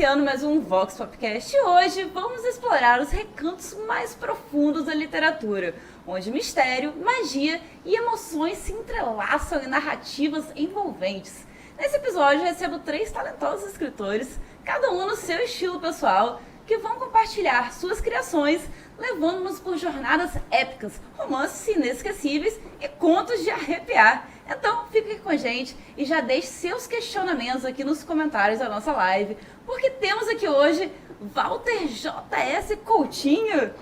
iniciando mais um Vox Popcast e hoje vamos explorar os recantos mais profundos da literatura, onde mistério, magia e emoções se entrelaçam em narrativas envolventes. Nesse episódio recebo 3 talentosos escritores, cada um no seu estilo pessoal, que vão compartilhar suas criações, levando-nos por jornadas épicas, romances inesquecíveis e contos de arrepiar. Então, fique aqui com a gente e já deixe seus questionamentos aqui nos comentários da nossa live, porque temos aqui hoje Walter J.S. Coutinho,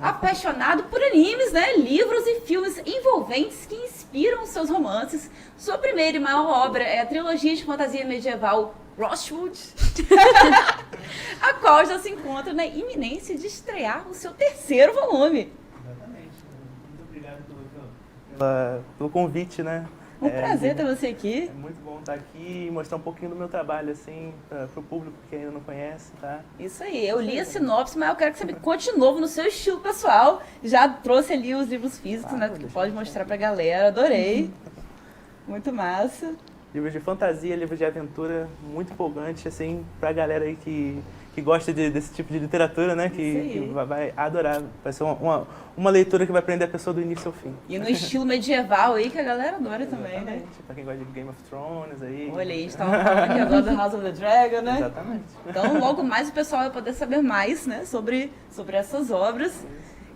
apaixonado por animes, né? Livros e filmes envolventes que inspiram seus romances. Sua primeira e maior obra é a trilogia de fantasia medieval Rosewood, a qual já se encontra na iminência de estrear o seu 3º volume. Exatamente. Muito obrigado pelo convite, né? Um prazer ter você aqui. É muito bom estar aqui e mostrar um pouquinho do meu trabalho, assim, para o público que ainda não conhece, tá? Isso aí, eu li a sinopse, mas eu quero que você me conte de novo no seu estilo pessoal. Já trouxe ali os livros físicos, né? Que pode mostrar pra galera, adorei. Muito massa. Livros de fantasia, livros de aventura, muito empolgante, assim, pra galera aí que gosta desse tipo de literatura, né? Que vai adorar. Vai ser uma leitura que vai prender a pessoa do início ao fim. E no estilo medieval aí, que a galera adora também, né? Pra quem gosta de Game of Thrones aí. Olha aí, a gente tava falando aqui agora do House of the Dragon, né? Exatamente. Então, logo mais o pessoal vai poder saber mais, né? Sobre essas obras.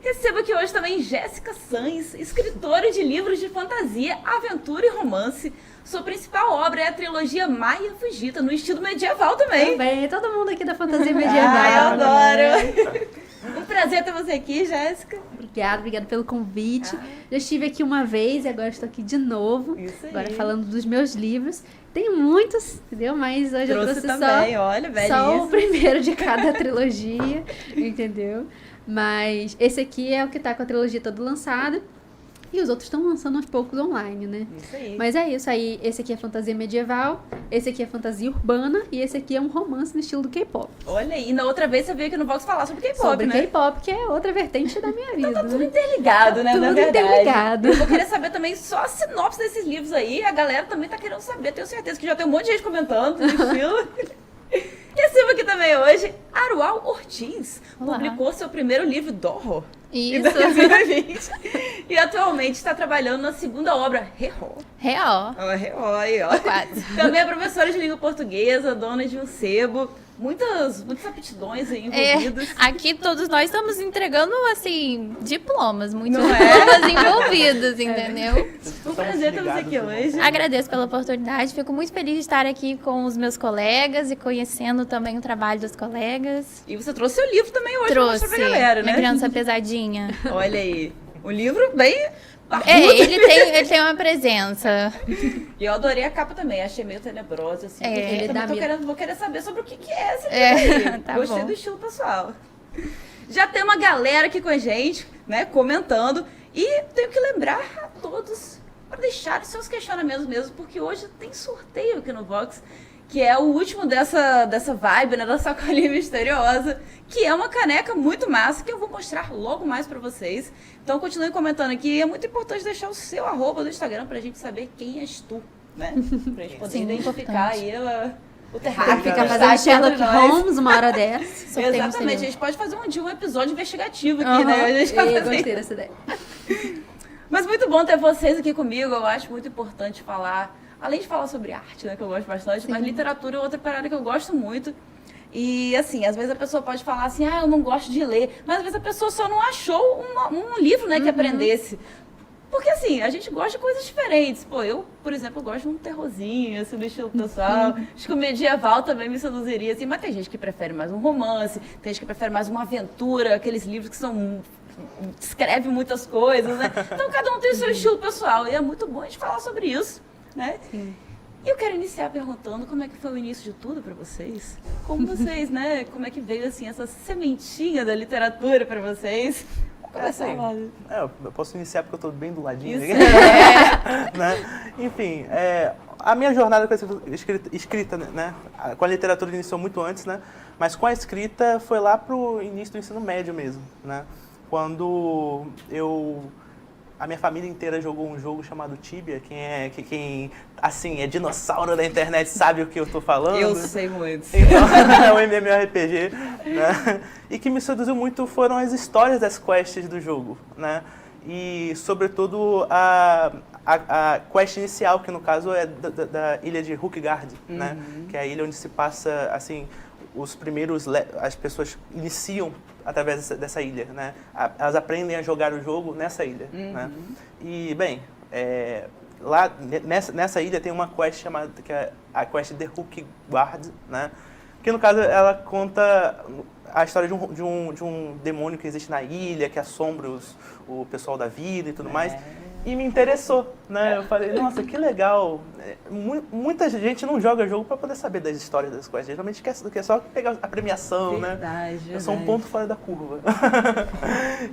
Recebo aqui hoje também Jéssica Sanz, escritora de livros de fantasia, aventura e romance. Sua principal obra é a trilogia Maia Fujita, no estilo medieval também. Também, todo mundo aqui da fantasia medieval. Ai, eu adoro. Um prazer ter você aqui, Jéssica. Obrigada pelo convite. Já estive aqui uma vez e agora estou aqui de novo. Isso aí. Agora falando dos meus livros. Tem muitos, entendeu? Mas hoje eu trouxe também, olha, só o primeiro de cada trilogia, entendeu? Mas esse aqui é o que tá com a trilogia toda lançada. E os outros estão lançando aos poucos online, né? Isso aí. Mas é isso aí. Esse aqui é fantasia medieval, esse aqui é fantasia urbana e esse aqui é um romance no estilo do K-pop. Olha aí, na outra vez você veio aqui no Vox falar sobre K-pop, Sobre né? K-pop, que é outra vertente da minha vida. Então tá tudo interligado, né? Tudo na verdade. interligado. Eu vou querer saber também só a sinopse desses livros aí. A galera também tá querendo saber. Tenho certeza que já tem um monte de gente comentando no estilo. Recebo aqui também hoje Arual Ortiz. Olá. Publicou seu primeiro livro do horror. Isso. Em 2020. E atualmente está trabalhando na segunda obra, Reó. Real. Reó aí, ó. Quase. Também é professora de língua portuguesa, dona de um sebo. Muitas aptidões aí envolvidas. Aqui todos nós estamos entregando, assim, diplomas, muitos Não é? diplomas envolvidos, entendeu? Um prazer ter você aqui hoje. Agradeço pela oportunidade, fico muito feliz de estar aqui com os meus colegas e conhecendo também o trabalho dos colegas. E você trouxe seu livro também hoje Trouxe, pra galera, né? Minha Criança Pesadinha. Olha aí, um livro bem parrudo. Ele tem uma presença. E eu adorei a capa também, achei meio tenebrosa, assim. É, porque ele também dá medo. vou querer saber sobre o que é esse livro aí. Tá Gostei bom. do estilo pessoal. Já tem uma galera aqui com a gente, né, comentando. E tenho que lembrar a todos para deixarem seus questionamentos mesmo, porque hoje tem sorteio aqui no Vox, que é o último dessa vibe, né, da sacolinha misteriosa, que é uma caneca muito massa, que eu vou mostrar logo mais pra vocês. Então continuem comentando aqui, é muito importante deixar o seu @do Instagram pra gente saber quem és tu, né? Pra gente poder Sim, identificar importante. aí o Tem terráqueo que que ficar está fazendo aqui Sherlock entre nós. Holmes uma hora dessa. Sorteio Exatamente, a misterioso. gente pode fazer um episódio investigativo aqui, né? A gente vai Eu fazer. gostei dessa ideia. Mas muito bom ter vocês aqui comigo, eu acho muito importante falar, além de falar sobre arte, né, que eu gosto bastante, mas literatura é outra parada que eu gosto muito. E assim, às vezes a pessoa pode falar assim, eu não gosto de ler, mas às vezes a pessoa só não achou um livro, né, que aprendesse. Porque assim, a gente gosta de coisas diferentes. Pô, eu, por exemplo, gosto de um terrorzinho, assim, do estilo pessoal. Acho que o medieval também me seduziria, assim. Mas tem gente que prefere mais um romance, tem gente que prefere mais uma aventura, aqueles livros que descreve muitas coisas, né? Então cada um tem o seu estilo pessoal e é muito bom a gente falar sobre isso, né? Sim. E eu quero iniciar perguntando como é que foi o início de tudo para vocês? Como vocês, né? Como é que veio assim essa sementinha da literatura para vocês? Vamos começar lá. Eu posso iniciar porque eu estou bem do ladinho. Isso Né? Enfim, a minha jornada com a escrita, né? Com a literatura iniciou muito antes, né? Mas com a escrita foi lá pro início do ensino médio mesmo, né? Quando eu a minha família inteira jogou um jogo chamado Tibia. Quem assim, é dinossauro da internet sabe o que eu tô falando. Eu sei muito. Então, é um MMORPG, né? E que me seduziu muito foram as histórias das quests do jogo, né? E, sobretudo, a quest inicial, que no caso é da ilha de Hookgard, né? Que é a ilha onde se passa, assim, as pessoas iniciam através dessa ilha, né? Elas aprendem a jogar o jogo nessa ilha, né? E, bem, lá nessa ilha tem uma quest chamada, que é a quest de Hookgard, né? Que no caso ela conta a história de um demônio que existe na ilha, que assombra o pessoal da vida e tudo mais. E me interessou, né? Eu falei, nossa, que legal. Muita gente não joga jogo para poder saber das histórias das quests. Geralmente quer só pegar a premiação, né? Eu sou um ponto fora da curva.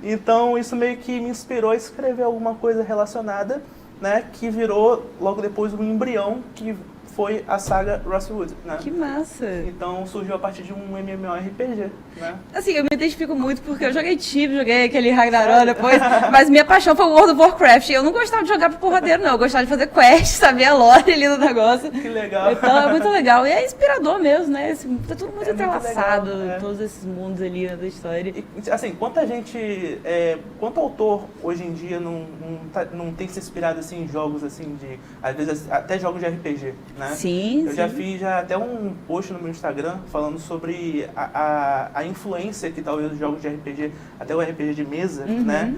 Então, isso meio que me inspirou a escrever alguma coisa relacionada, né? Que virou, logo depois, um embrião que foi a saga Rosswood, né? Que massa! Então surgiu a partir de um MMORPG, né? Assim, eu me identifico muito porque eu joguei Tibia, joguei aquele Ragnarok depois, mas minha paixão foi o World of Warcraft. Eu não gostava de jogar pro porradeiro, não. Eu gostava de fazer quest, saber a lore ali do negócio. Que legal! Então é muito legal. E é inspirador mesmo, né? Tá tudo muito entrelaçado, muito legal, todos esses mundos ali da história. E, assim, quanto autor hoje em dia não tem se inspirado assim, em jogos assim de, às vezes até jogos de RPG, né? Sim, eu já fiz até um post no meu Instagram falando sobre a influência que talvez os jogos de RPG, até o RPG de mesa, né,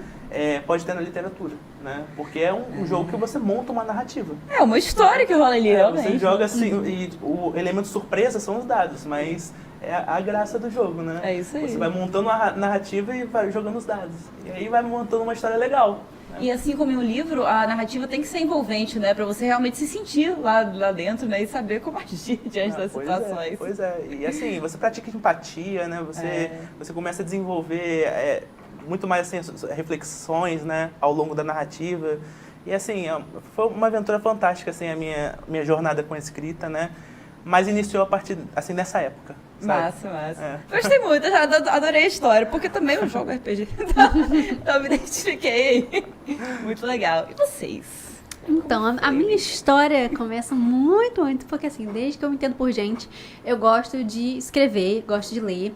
pode ter na literatura, né? Porque é um jogo que você monta uma narrativa. É uma história que rola ali, realmente. Você joga assim, e o elemento surpresa são os dados, mas é a graça do jogo, né? É isso aí. Você vai montando a narrativa e vai jogando os dados. E aí vai montando uma história legal. E assim como em um livro, a narrativa tem que ser envolvente, né? Pra você realmente se sentir lá dentro, né? E saber como agir diante das situações. Pois é. E assim, você pratica empatia, né? Você começa a desenvolver muito mais assim, reflexões, né? Ao longo da narrativa. E assim, foi uma aventura fantástica, assim, a minha jornada com a escrita, né? Mas iniciou a partir, assim, dessa época. Sabe? Massa. Gostei muito, eu já adorei a história, porque também eu jogo RPG. Então me identifiquei. Muito legal. E vocês? Então, a minha história começa muito antes, porque assim, desde que eu me entendo por gente, eu gosto de escrever, gosto de ler,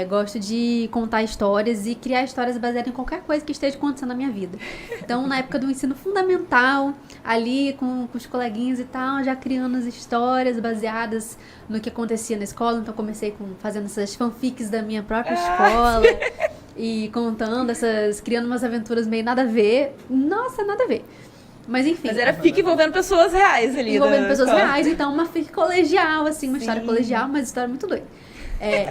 gosto de contar histórias e criar histórias baseadas em qualquer coisa que esteja acontecendo na minha vida. Então, na época do ensino fundamental, ali com os coleguinhas e tal, já criando as histórias baseadas no que acontecia na escola. Então, comecei fazendo essas fanfics da minha própria escola e contando criando umas aventuras meio nada a ver. Nossa, nada a ver. Mas enfim. Mas era fic envolvendo pessoas reais ali. Envolvendo pessoas reais, então uma fic colegial, assim, uma história colegial, mas história muito doida.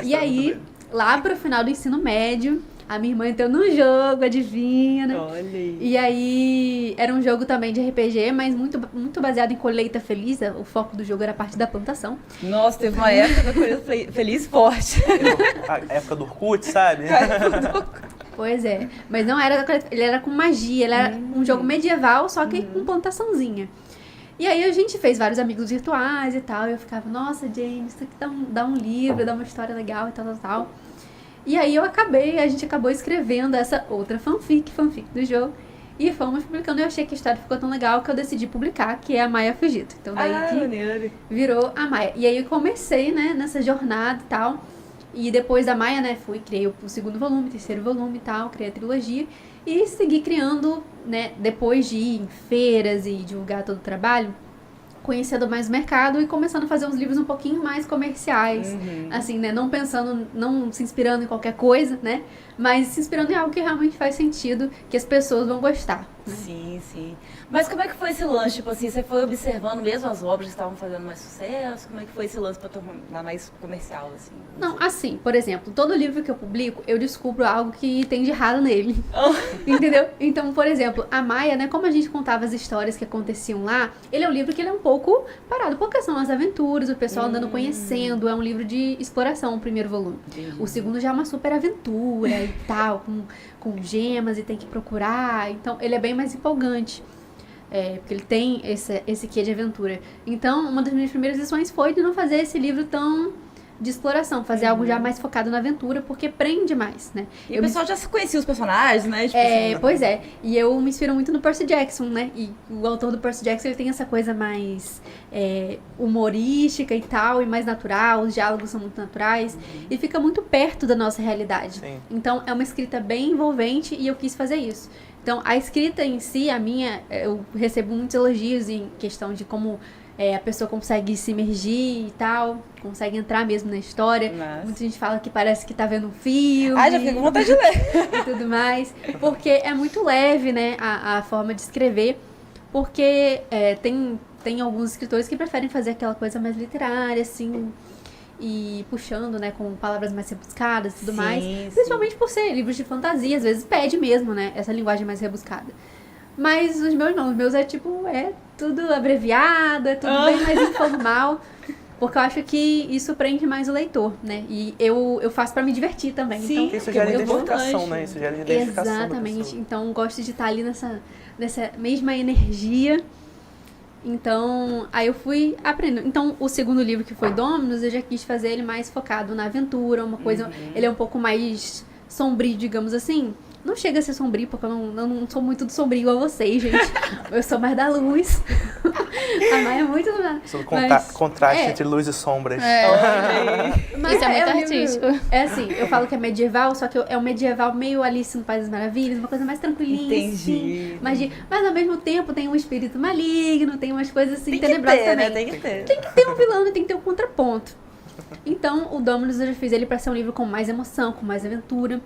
E aí, lá pro final do ensino médio, a minha irmã entrou no jogo, adivinha, né? Olha aí. E aí, era um jogo também de RPG, mas muito, muito baseado em colheita feliz. O foco do jogo era a parte da plantação. Nossa, teve uma época da colheita feliz forte. A época do Orkut, sabe? Pois é, mas não era, ele era com magia, ele era um jogo medieval, só que com plantaçãozinha. E aí a gente fez vários amigos virtuais e tal, e eu ficava, nossa, James, isso aqui dá um livro, dá uma história legal e tal. E aí a gente acabou escrevendo essa outra fanfic do jogo, e fomos publicando, e eu achei que a história ficou tão legal que eu decidi publicar, que é a Maia Fugito. Então daí que virou a Maia. E aí eu comecei, né, nessa jornada e tal. E depois da Maia, né, criei o segundo volume, terceiro volume e tal, criei a trilogia. E segui criando, né, depois de ir em feiras e divulgar todo o trabalho, conhecendo mais o mercado e começando a fazer uns livros um pouquinho mais comerciais. Assim, né, não se inspirando em qualquer coisa, né, mas se inspirando em algo que realmente faz sentido, que as pessoas vão gostar. Né? Sim. Mas como é que foi esse lance? Tipo assim, você foi observando mesmo as obras que estavam fazendo mais sucesso? Como é que foi esse lance pra tornar mais comercial, assim? Não, assim, por exemplo, todo livro que eu publico, eu descubro algo que tem de errado nele. Entendeu? Então, por exemplo, a Maia, né, como a gente contava as histórias que aconteciam lá, ele é um livro que ele é um pouco parado, porque são as aventuras, o pessoal andando conhecendo, é um livro de exploração, o primeiro volume. O segundo já é uma super aventura e tal, com gemas e tem que procurar, então ele é bem mais empolgante. Porque ele tem esse quê de aventura. Então, uma das minhas primeiras lições foi de não fazer esse livro tão de exploração, fazer algo já mais focado na aventura, porque prende mais, né? E o pessoal já conhecia os personagens, né? Tipo assim, Pois é, e eu me inspiro muito no Percy Jackson, né? E o autor do Percy Jackson, ele tem essa coisa mais humorística e tal, e mais natural, os diálogos são muito naturais, e fica muito perto da nossa realidade. Sim. Então, é uma escrita bem envolvente e eu quis fazer isso. Então, a escrita em si, a minha, eu recebo muitos elogios em questão de como a pessoa consegue se imergir e tal, consegue entrar mesmo na história. Nossa. Muita gente fala que parece que tá vendo um filme. já fiquei com vontade de ler. E tudo mais. Porque é muito leve, né, a forma de escrever. Porque tem alguns escritores que preferem fazer aquela coisa mais literária, assim, e puxando, né, com palavras mais rebuscadas e tudo mais. Principalmente por ser livros de fantasia, às vezes pede mesmo, né, essa linguagem mais rebuscada. Mas os meus não, os meus é tudo abreviado, é tudo bem mais informal. Porque eu acho que isso prende mais o leitor, né? E eu faço pra me divertir também. Sim, então, Porque isso gera identificação, vou... né? Isso gera identificação da exatamente. pessoa. Então, gosto de estar ali nessa mesma energia. Então, aí eu fui aprendendo. Então, o segundo livro, que foi Dominus, eu já quis fazer ele mais focado na aventura, uma coisa... Ele é um pouco mais sombrio, digamos assim. Não chega a ser sombrio, porque eu não sou muito do sombrio igual vocês, gente. Eu sou mais da luz. A Maia é muito... Sobre contraste entre luz e sombras. Mas Isso é muito um livro- artístico. É assim, eu falo que é medieval, só que é um medieval meio Alice no País das Maravilhas, uma coisa mais tranquilinha, Entendi. assim. Mas ao mesmo tempo tem um espírito maligno, tem umas coisas assim Tem que tenebrosas ter, também. né? Tem que ter. Tem que ter um vilão e tem que ter um contraponto. Então, o Dominus eu já fiz ele pra ser um livro com mais emoção, com mais aventura,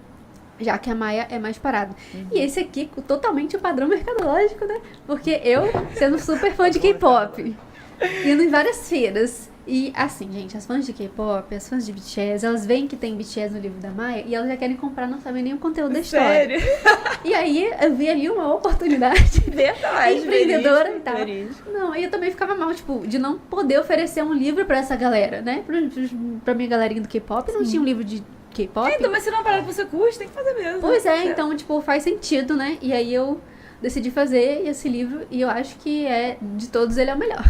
já que a Maia é mais parada. E esse aqui, totalmente o padrão mercadológico, né? Porque eu, sendo super fã de K-pop, indo em várias feiras. E assim, gente, as fãs de K-pop, as fãs de BTS, elas veem que tem BTS no livro da Maia e elas já querem comprar, não sabem nem o conteúdo da história. Sério? E aí, eu vi ali uma oportunidade Verdade. empreendedora verídico, e tal. verídico. Não, aí eu também ficava mal, tipo, de não poder oferecer um livro pra essa galera, né? Pra minha galerinha do K-pop, não tinha um livro de K-pop. Então, mas se não é uma parada que você curte, tem que fazer mesmo. Pois é, então, tipo, faz sentido, né? E aí eu decidi fazer esse livro e eu acho que de todos ele é o melhor.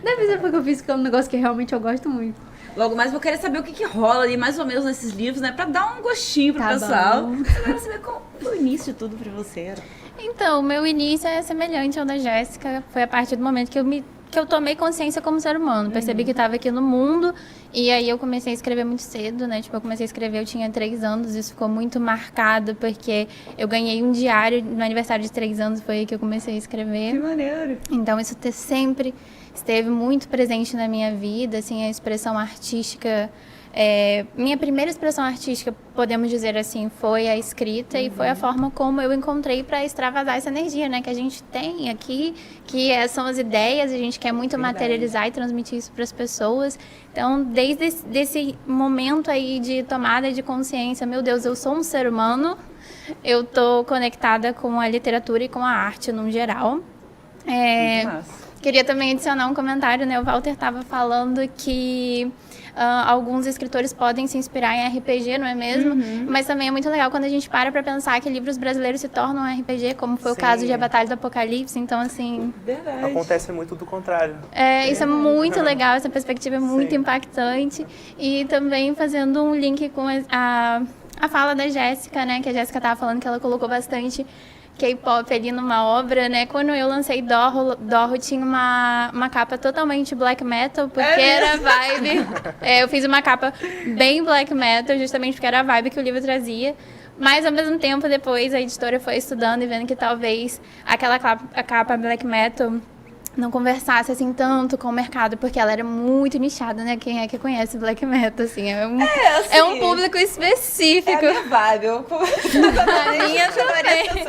Deve ser porque eu fiz, que é um negócio que realmente eu gosto muito. Logo mais, vou querer saber o que rola ali, mais ou menos, nesses livros, né? Pra dar um gostinho pro Tá pessoal. bom. Eu quero saber como foi o início de tudo pra você. Então, o meu início é semelhante ao da Jéssica. Foi a partir do momento que eu tomei consciência como ser humano. Percebi que estava aqui no mundo e aí eu comecei a escrever muito cedo, né? Tipo, eu comecei a escrever, eu tinha 3 anos, isso ficou muito marcado porque eu ganhei um diário no aniversário de 3 anos, foi aí que eu comecei a escrever. Que maneiro. Então, isso sempre esteve muito presente na minha vida, assim, a expressão artística. Minha primeira expressão artística, podemos dizer assim, foi a escrita e foi a forma como eu encontrei para extravasar essa energia, né, que a gente tem aqui, que são as ideias, a gente quer muito materializar e transmitir isso para as pessoas. Então, desde esse momento aí de tomada de consciência, meu Deus, eu sou um ser humano, eu tô conectada com a literatura e com a arte no geral. Muito massa. Queria também adicionar um comentário, né? O Walter estava falando que alguns escritores podem se inspirar em RPG, não é mesmo? Mas também é muito legal quando a gente para pensar que livros brasileiros se tornam RPG, como foi o caso de A Batalha do Apocalipse. Então, assim... Verdade. Acontece muito do contrário. Isso é muito legal, essa perspectiva é muito impactante. E também fazendo um link com a fala da Jéssica, né? Que a Jéssica estava falando que ela colocou bastante K-pop ali numa obra, né? Quando eu lancei Dorro tinha uma capa totalmente black metal, porque era a vibe. Eu fiz uma capa bem black metal, justamente porque era a vibe que o livro trazia. Mas, ao mesmo tempo, depois a editora foi estudando e vendo que talvez a capa black metal não conversasse assim tanto com o mercado, porque ela era muito nichada, né? Quem é que conhece black metal, assim, é um público específico. É a minha vibe. A minha também.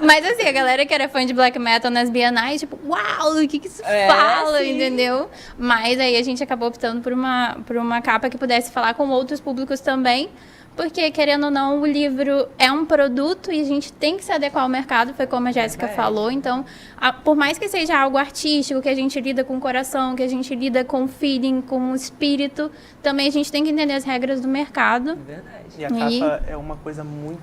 Mas assim, a galera que era fã de black metal nas bienais, tipo, uau, o que isso fala, sim. entendeu? Mas aí a gente acabou optando por uma capa que pudesse falar com outros públicos também, porque, querendo ou não, o livro é um produto e a gente tem que se adequar ao mercado, foi como a Jéssica falou. Então, por mais que seja algo artístico, que a gente lida com o coração, que a gente lida com o feeling, com o espírito, também a gente tem que entender as regras do mercado. Verdade. E a capa é uma coisa muito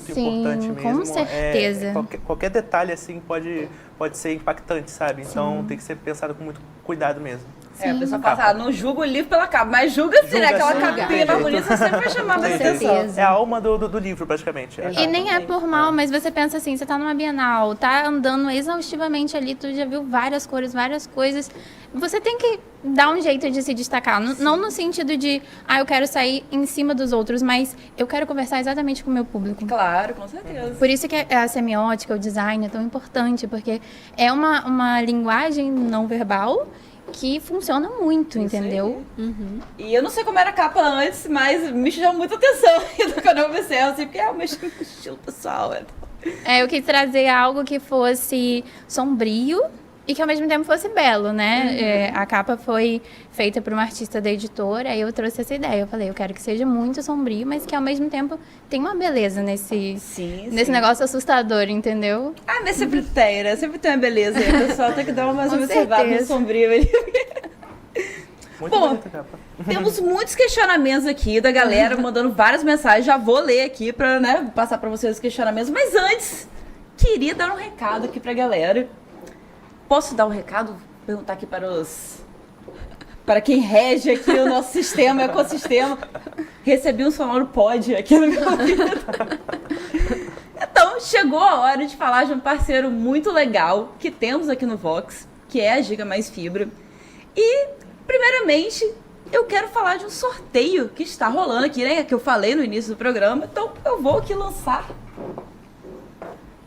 Sim, importante mesmo. com certeza. Qualquer detalhe assim pode ser impactante, sabe? Então tem que ser pensado com muito cuidado mesmo. A pessoa fala, não julga o livro pela capa, mas julga sim, né? Aquela capinha mais bonita, você sempre vai chamar mais atenção. É a alma do livro, praticamente. E nem é por mal, mas você pensa assim, você tá numa Bienal, tá andando exaustivamente ali, tu já viu várias cores, várias coisas. Você tem que dar um jeito de se destacar. Não no sentido de, eu quero sair em cima dos outros, mas eu quero conversar exatamente com o meu público. Claro, com certeza. Por isso que a semiótica, o design é tão importante, porque é uma linguagem não verbal que funciona muito, entendeu? E eu não sei como era a capa antes, mas me chamou muita atenção quando eu comecei, assim, porque é o meu estilo pessoal. Eu quis trazer algo que fosse sombrio e que ao mesmo tempo fosse belo, né? A capa foi feita por uma artista da editora, aí eu trouxe essa ideia. Eu falei, eu quero que seja muito sombrio, mas que ao mesmo tempo tenha uma beleza nesse negócio assustador, entendeu? Mas sempre tem, né? Sempre tem uma beleza aí. O pessoal tem que dar mais uma observada no sombrio ali. Muito bonita a capa. Temos muitos questionamentos aqui da galera mandando várias mensagens. Já vou ler aqui pra, né, passar pra vocês os questionamentos. Mas antes, queria dar um recado aqui pra galera. Posso dar um recado? Perguntar aqui para quem rege aqui o nosso sistema, o ecossistema. Recebi um sonoro pod aqui no meu ouvido. Então, chegou a hora de falar de um parceiro muito legal que temos aqui no Vox, que é a Giga Mais Fibra. E, primeiramente, eu quero falar de um sorteio que está rolando aqui, né? Que eu falei no início do programa. Então, eu vou aqui lançar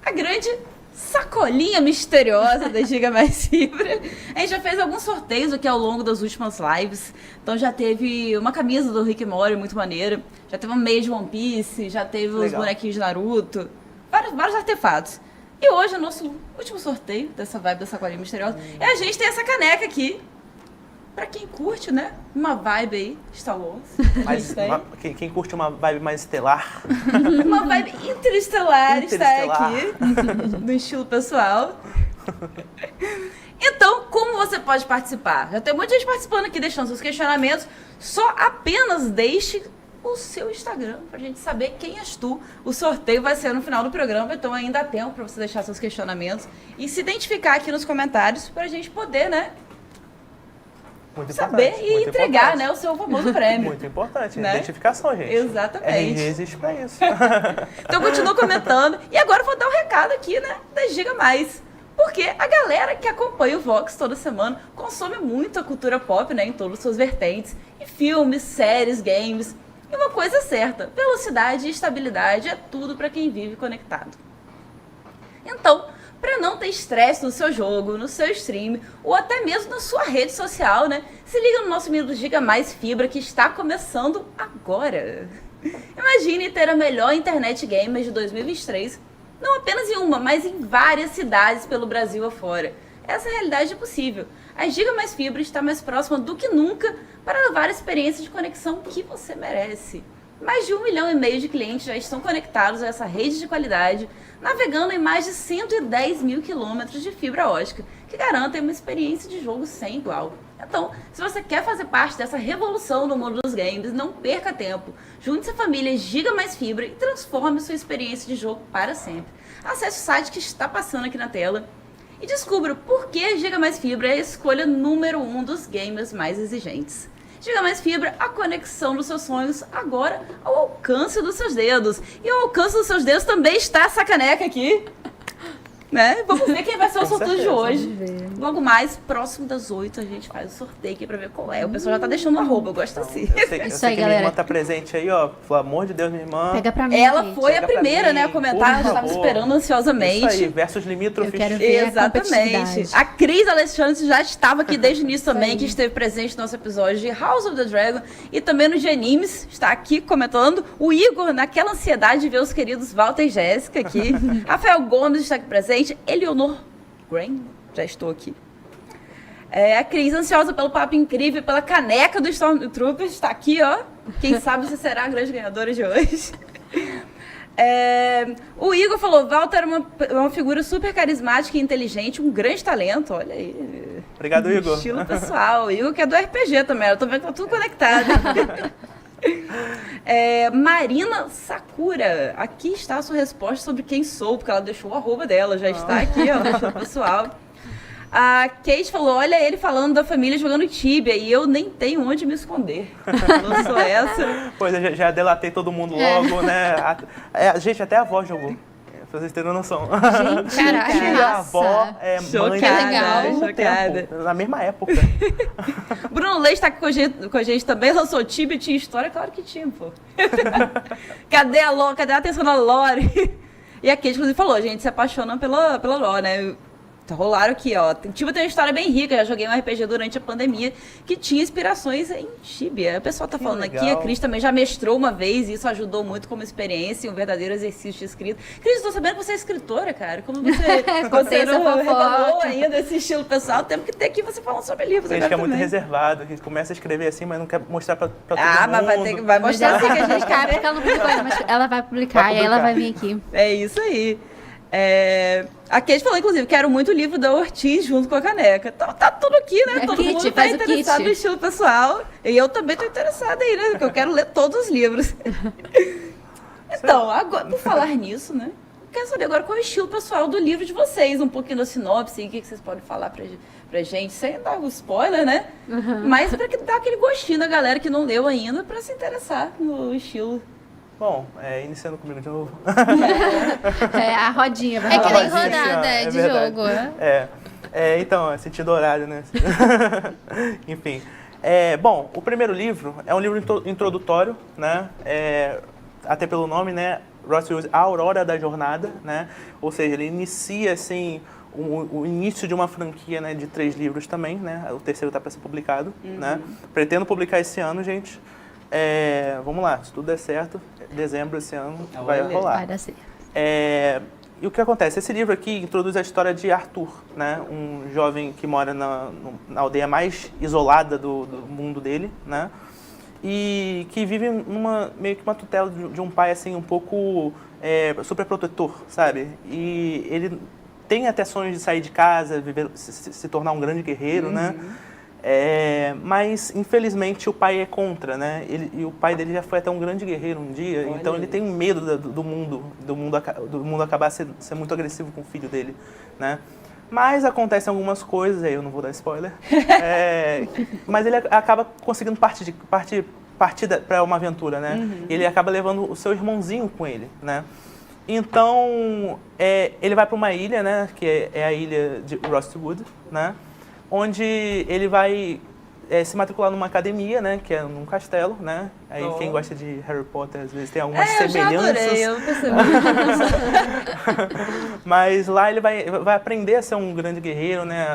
a grande sacolinha misteriosa da Giga Mais Fibra. A gente já fez alguns sorteios aqui ao longo das últimas lives. Então já teve uma camisa do Rick and Morty muito maneira. Já teve uma meia de One Piece. Já teve os bonequinhos de Naruto. Vários artefatos. E hoje o nosso último sorteio dessa vibe da sacolinha misteriosa. E a gente tem essa caneca aqui. Pra quem curte, né? Uma vibe aí, Star Wars. Mas quem curte uma vibe mais estelar. Uma vibe interestelar está aqui, no estilo pessoal. Então, como você pode participar? Já tem muita gente participando aqui, deixando seus questionamentos. Só apenas deixe o seu Instagram pra gente saber quem és tu. O sorteio vai ser no final do programa, então ainda há tempo pra você deixar seus questionamentos e se identificar aqui nos comentários pra gente poder, né? Muito saber importante, e muito entregar, importante. né, o seu famoso prêmio. Muito importante, né? Identificação, gente. Exatamente. RG existe pra isso. Então continua comentando. E agora eu vou dar um recado aqui, né, da Giga Mais. Porque a galera que acompanha o Vox toda semana consome muito a cultura pop, né, em todas as suas vertentes. E filmes, séries, games. E uma coisa é certa, velocidade e estabilidade é tudo para quem vive conectado. Então, para não ter estresse no seu jogo, no seu stream, ou até mesmo na sua rede social, né? Se liga no nosso Minuto Giga Mais Fibra, que está começando agora. Imagine ter a melhor internet gamer de 2023, não apenas em uma, mas em várias cidades pelo Brasil afora. Essa realidade é possível. A Giga Mais Fibra está mais próxima do que nunca para levar a experiência de conexão que você merece. Mais de 1,5 milhão de clientes já estão conectados a essa rede de qualidade, navegando em mais de 110 mil quilômetros de fibra ótica, que garantem uma experiência de jogo sem igual. Então, se você quer fazer parte dessa revolução no mundo dos games, não perca tempo. Junte-se à família Giga Mais Fibra e transforme sua experiência de jogo para sempre. Acesse o site que está passando aqui na tela e descubra por que Giga Mais Fibra é a escolha número 1 dos gamers mais exigentes. Giga Mais Fibra, a conexão dos seus sonhos, agora ao alcance dos seus dedos. E ao alcance dos seus dedos também está essa caneca aqui. Né? Vamos ver quem vai ser o sorteio de hoje. Logo mais, próximo das 8, a gente faz o sorteio aqui pra ver qual é. O pessoal já tá deixando o @, eu gosto assim. Eu sei Isso aí, que galera. minha irmã tá presente aí, ó. Pelo amor de Deus, minha irmã. Pega pra mim, Ela gente. foi Pega a pra primeira, mim, né, a comentar, por eu estava favor. esperando ansiosamente. Isso aí, versus limítrofes. Eu quero ver a Exatamente. competitividade. A Cris Alexandre já estava aqui desde o início também, que esteve presente no nosso episódio de House of the Dragon e também no de animes, está aqui comentando. O Igor, naquela ansiedade de ver os queridos Walter e Jéssica aqui. Rafael Gomes está aqui presente. Eleonor Graham, já estou aqui. A Cris, ansiosa pelo papo incrível, pela caneca do Stormtroopers, está aqui, ó. Quem sabe você será a grande ganhadora de hoje. O Igor falou, Walter é uma figura super carismática e inteligente, um grande talento, olha aí. Obrigado, Igor. Estilo pessoal. O Igor que é do RPG também, eu tô vendo que tá tudo conectado. Marina Sakura, aqui está a sua resposta sobre quem sou, porque ela deixou o @, dela, já está aqui, ó, deixou o pessoal. A Kate falou, olha ele falando da família jogando Tibia e eu nem tenho onde me esconder. Lançou essa. Pois eu já delatei todo mundo logo, né? Gente, até a avó jogou. Pra vocês terem noção. Gente, Caraca, que E a massa. avó é mãe Chocada, legal. ao mesmo chocada. tempo, na mesma época. Bruno Leite tá aqui com a gente também, lançou Tibia, tinha história? Claro que tinha, pô. Cadê a Lore? Cadê a atenção da Lore? E a Kate, inclusive, falou, a gente se apaixona pela Lore, né? Rolaram aqui, ó. Tibia tem uma história bem rica. Já joguei um RPG durante a pandemia que tinha inspirações em Tibia. O pessoal tá falando aqui. A Cris também já mestrou uma vez e isso ajudou muito como experiência, um verdadeiro exercício de escrita. Cris, tô sabendo que você é escritora, cara. Como você não revelou ainda esse estilo pessoal, temos que ter aqui você falando sobre livros. A gente agora que é muito também. reservado, a gente começa a escrever assim, mas não quer mostrar pra todo Ah, mundo. mas vai Mas mostrar já assim sei que a gente sabe quer. porque ela não publicou ainda, mas ela vai publicar e aí ela vai vir aqui. É isso aí. A Kate falou, inclusive, quero muito o livro da Ortiz junto com a caneca. Então, tá tudo aqui, né? É Todo kit, mundo tá faz o interessado kit. no estilo pessoal. E eu também tô interessada aí, né? Porque eu quero ler todos os livros. Então, agora, por falar nisso, né? Eu quero saber agora qual é o estilo pessoal do livro de vocês. Um pouquinho da sinopse, o que vocês podem falar pra gente, sem dar um spoiler, né? Mas pra que dar aquele gostinho da galera que não leu ainda pra se interessar no estilo. Bom, iniciando comigo de novo. É a rodinha. Vai É que rolar. nem Rodinha, rodada é de verdade. jogo. Então, é sentido horário, né? Enfim. Bom, o primeiro livro é um livro introdutório, né? Até pelo nome, né? Ross Lewis, A Aurora da Jornada, né? Ou seja, ele inicia, assim, o início de uma franquia, né, de 3 livros também, né? O terceiro está para ser publicado, né? Pretendo publicar esse ano, gente. Vamos lá, se tudo der certo, dezembro esse ano vai rolar. Vai dar certo. E o que acontece? Esse livro aqui introduz a história de Arthur, né? Um jovem que mora na aldeia mais isolada do mundo dele, né? E que vive meio que uma tutela de um pai assim um pouco superprotetor, sabe? E ele tem até sonhos de sair de casa, se tornar um grande guerreiro, né? Mas, infelizmente, o pai é contra, né? E o pai dele já foi até um grande guerreiro um dia, Olha então aí. ele tem medo do mundo acabar ser muito agressivo com o filho dele, né? Mas acontecem algumas coisas, aí eu não vou dar spoiler, mas ele acaba conseguindo partir para uma aventura, né? E ele acaba levando o seu irmãozinho com ele, né? Então, ele vai para uma ilha, né? Que é a ilha de Rostwood, né? Onde ele vai se matricular numa academia, né? Que é num castelo, né? Aí quem gosta de Harry Potter, às vezes tem algumas Eu já semelhanças. adorei, eu percebi. Mas lá ele vai aprender a ser um grande guerreiro, né?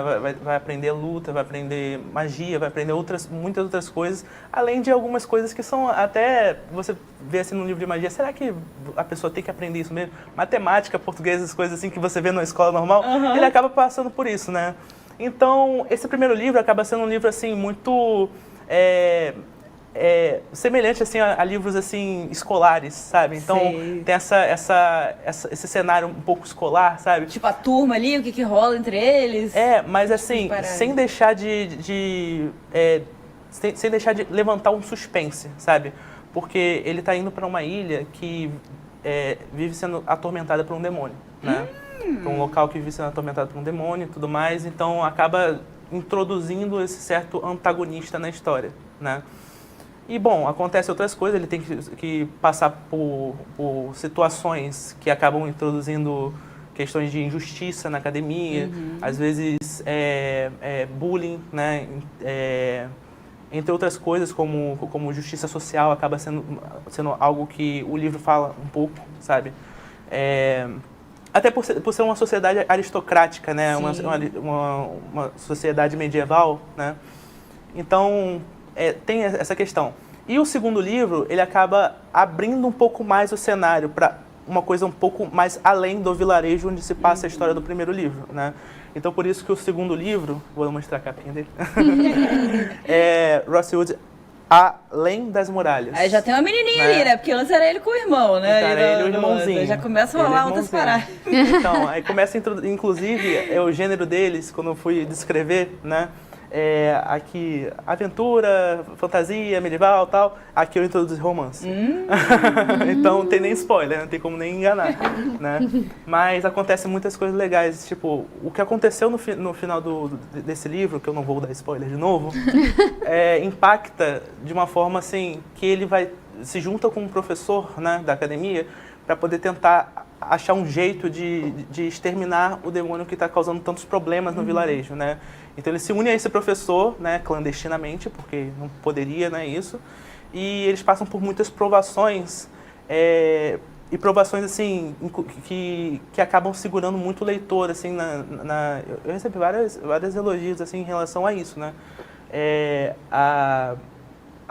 Vai aprender luta, vai aprender magia, vai aprender muitas outras coisas. Além de algumas coisas que são até... Você vê assim no livro de magia, será que a pessoa tem que aprender isso mesmo? Matemática, português, as coisas assim que você vê na escola normal. Ele acaba passando por isso, né? Então, esse primeiro livro acaba sendo um livro, assim, muito semelhante, assim, a livros, assim, escolares, sabe? Então, Sei. tem esse cenário um pouco escolar, sabe? Tipo, a turma ali, o que rola entre eles. Mas assim, Parado. sem deixar sem deixar de levantar um suspense, sabe? Porque ele tá indo para uma ilha que vive sendo atormentada por um demônio, né? Para um local que vive sendo atormentado por um demônio e tudo mais, então acaba introduzindo esse certo antagonista na história, né? E, bom, acontece outras coisas, ele tem que passar por situações que acabam introduzindo questões de injustiça na academia, às vezes bullying, né? Entre outras coisas, como justiça social, acaba sendo algo que o livro fala um pouco, sabe? Até por ser uma sociedade aristocrática, né? Uma sociedade medieval, né? Então, tem essa questão. E o segundo livro, ele acaba abrindo um pouco mais o cenário para uma coisa um pouco mais além do vilarejo onde se passa a história do primeiro livro, né? Então, por isso que o segundo livro... Vou mostrar a capinha dele. Rostwood, Além das Muralhas. Aí já tem uma menininha ali, né? Porque antes era ele com o irmão, né? Então, era ele e o irmãozinho. Já começa a rolar outras paradas. Então, aí começa, inclusive, o gênero deles, quando eu fui descrever, né? Aqui, aventura, fantasia, medieval e tal. Aqui eu introduzi romance. Então não tem nem spoiler, não tem como nem enganar, né? Mas acontecem muitas coisas legais. Tipo, o que aconteceu no final desse livro, que eu não vou dar spoiler de novo, impacta de uma forma assim, que ele se junta com um professor, né, da academia para poder tentar achar um jeito de exterminar o demônio que está causando tantos problemas no vilarejo, né? Então ele se une a esse professor, né, clandestinamente, porque não poderia, né, isso. E eles passam por muitas provações, e provações assim que acabam segurando muito o leitor, assim, eu recebi vários elogios assim em relação a isso, né?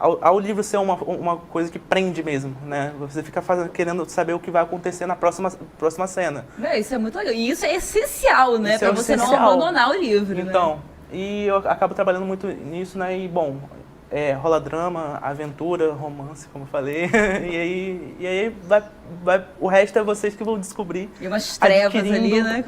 Ao livro ser uma coisa que prende mesmo, né? Você fica querendo saber o que vai acontecer na próxima cena. Isso é muito legal. E isso é essencial, né? Para você não abandonar o livro. Então, né? E eu acabo trabalhando muito nisso, né? E, bom, rola drama, aventura, romance, como eu falei. E aí o resto é vocês que vão descobrir. E umas trevas ali, né?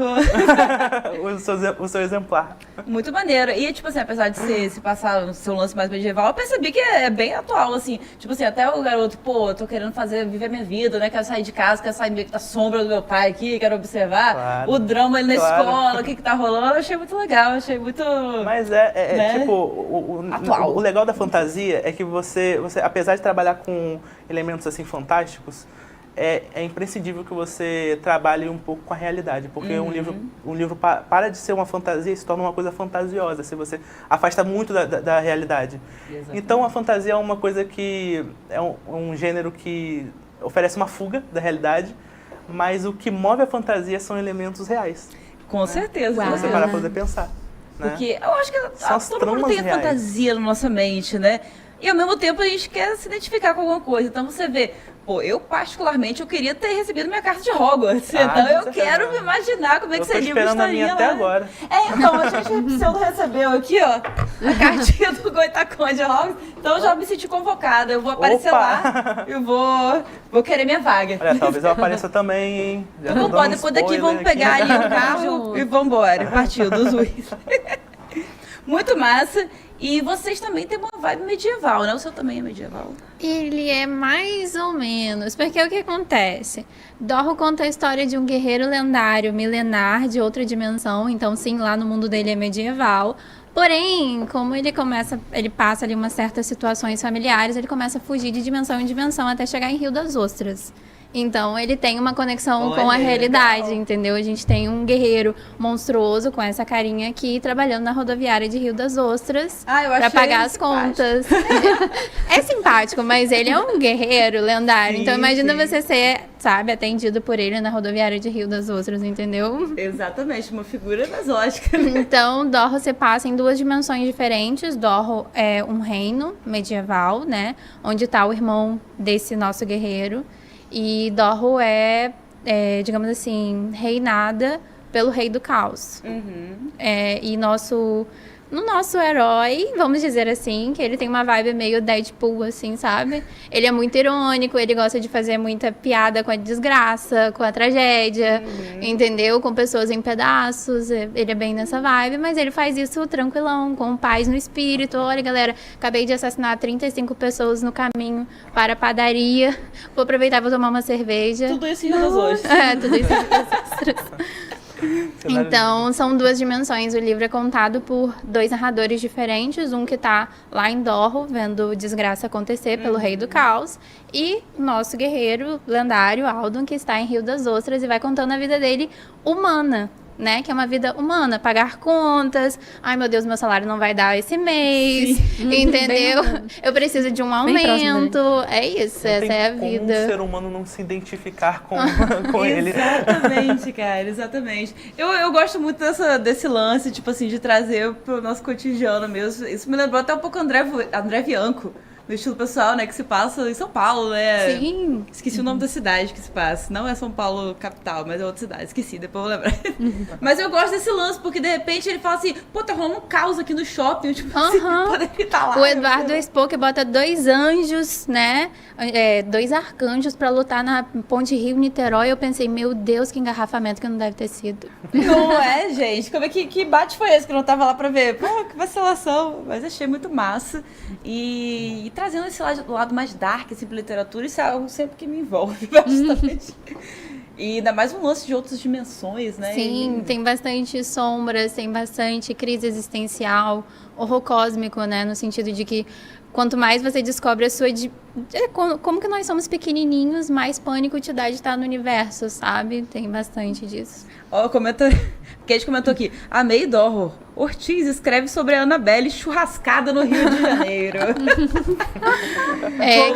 o seu exemplar. Muito maneiro. E, tipo assim, apesar de se passar no seu lance mais medieval, eu percebi que é bem atual, assim. Tipo assim, até o garoto, pô, tô querendo viver minha vida, né? Quero sair de casa, quero sair meio que da sombra do meu pai aqui, quero observar o drama ali na escola, o que tá rolando. Eu achei muito legal, achei muito... Mas né? Tipo, atual. O legal da fantasia é que você, apesar de trabalhar com elementos assim fantásticos, é imprescindível que você trabalhe um pouco com a realidade, porque um livro para de ser uma fantasia e se torna uma coisa fantasiosa, se você afasta muito da realidade. Exatamente. Então a fantasia é uma coisa que é um gênero que oferece uma fuga da realidade, mas o que move a fantasia são elementos reais. Com certeza. Se você parar para poder pensar. Né? Porque eu acho que todo mundo tem a reais. fantasia na nossa mente, né? E ao mesmo tempo a gente quer se identificar com alguma coisa. Então você vê, pô, eu particularmente eu queria ter recebido minha carta de Hogwarts. Então eu quero me imaginar como é que seria o esperando a minha até agora. Então a gente pseudo recebeu aqui, ó, a cartinha do Goitacon de Hogwarts. Então eu já me senti convocada. Eu vou aparecer lá e vou querer minha vaga. Olha, talvez eu apareça também, hein? Vamos embora, depois daqui vamos pegar ali o carro e vamos embora. Partiu dos Wiz. Muito massa. E vocês também têm uma vibe medieval, né? O seu também é medieval. Ele é mais ou menos, porque o que acontece? Dorro conta a história de um guerreiro lendário, milenar, de outra dimensão, então sim, lá no mundo dele é medieval. Porém, como ele passa ali umas certas situações familiares, ele começa a fugir de dimensão em dimensão até chegar em Rio das Ostras. Então, ele tem uma conexão com a realidade, legal. Entendeu? A gente tem um guerreiro monstruoso com essa carinha aqui, trabalhando na rodoviária de Rio das Ostras para pagar as contas. É simpático, mas ele é um guerreiro lendário. Sim, então, imagina você ser, sabe, atendido por ele na rodoviária de Rio das Ostras, entendeu? Exatamente, uma figura exótica. Então, Dorro se passa em 2 dimensões diferentes. Dorro é um reino medieval, né? Onde está o irmão desse nosso guerreiro. E Dorro digamos assim, reinada pelo Rei do Caos. E no nosso herói, vamos dizer assim, que ele tem uma vibe meio Deadpool, assim, sabe? Ele é muito irônico, ele gosta de fazer muita piada com a desgraça, com a tragédia, entendeu? Com pessoas em pedaços, ele é bem nessa vibe, mas ele faz isso tranquilão, com paz no espírito. Olha, galera, acabei de assassinar 35 pessoas no caminho para a padaria, vou aproveitar e vou tomar uma cerveja. Tudo isso em Rio das Ostras. Tudo isso em Rio das Ostras. Então, são 2 dimensões. O livro é contado por 2 narradores diferentes. Um que tá lá em Dorro, vendo desgraça acontecer pelo Rei do Caos. E nosso guerreiro lendário, Aldon, que está em Rio das Ostras e vai contando a vida dele humana, né? Que é uma vida humana, pagar contas. Ai, meu Deus, meu salário não vai dar esse mês, entendeu? Eu preciso de um aumento. É isso, essa é a vida. Como um ser humano não se identificar com ele. Exatamente, cara, exatamente. Eu gosto muito desse lance, tipo assim, de trazer pro nosso cotidiano mesmo. Isso me lembrou até um pouco André Bianco. no estilo pessoal, né, que se passa em São Paulo, né? Sim. Esqueci o nome da cidade que se passa. Não é São Paulo capital, mas é outra cidade. Esqueci, depois eu vou lembrar. Mas eu gosto desse lance, porque de repente ele fala assim, pô, tá rolando um caos aqui no shopping. Tipo, assim, pode evitar lá. O Eduardo Spock bota 2 anjos, né? 2 arcanjos pra lutar na Ponte Rio-Niterói. Eu pensei, meu Deus, que engarrafamento que não deve ter sido. Não é, gente? Como é que bate foi esse que eu não tava lá pra ver? Pô, que vacilação. Mas achei muito massa. E trazendo esse lado mais dark, assim, pra literatura, isso é algo sempre que me envolve bastante. E ainda mais um lance de outras dimensões, né? Sim, tem bastante sombras, tem bastante crise existencial, horror cósmico, né? No sentido de que quanto mais você descobre a sua... como que nós somos pequenininhos, mais pânico te dá de estar no universo, sabe? Tem bastante disso. Ó, Kate comentou aqui. Amei do horror. Ortiz escreve sobre a Annabelle churrascada no Rio de Janeiro.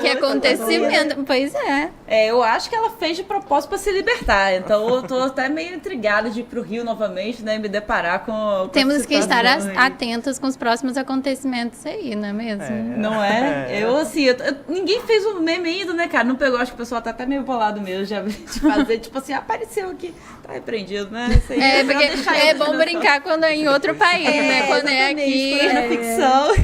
Que acontecimento. Pois é. Eu acho que ela fez de propósito pra se libertar. Então eu tô até meio intrigada de ir pro Rio novamente, né? E me deparar com Temos que estar situação aí. atentos com os próximos acontecimentos aí, não é mesmo? Não é? Eu, assim, ninguém fez o meme ainda, né, cara? Não pegou, acho que o pessoal tá até meio bolado mesmo de fazer, tipo assim, apareceu aqui, tá repreendido, né? Isso aí, Porque é bom brincar quando é em outro país, né? Quando é aqui. Quando é na ficção.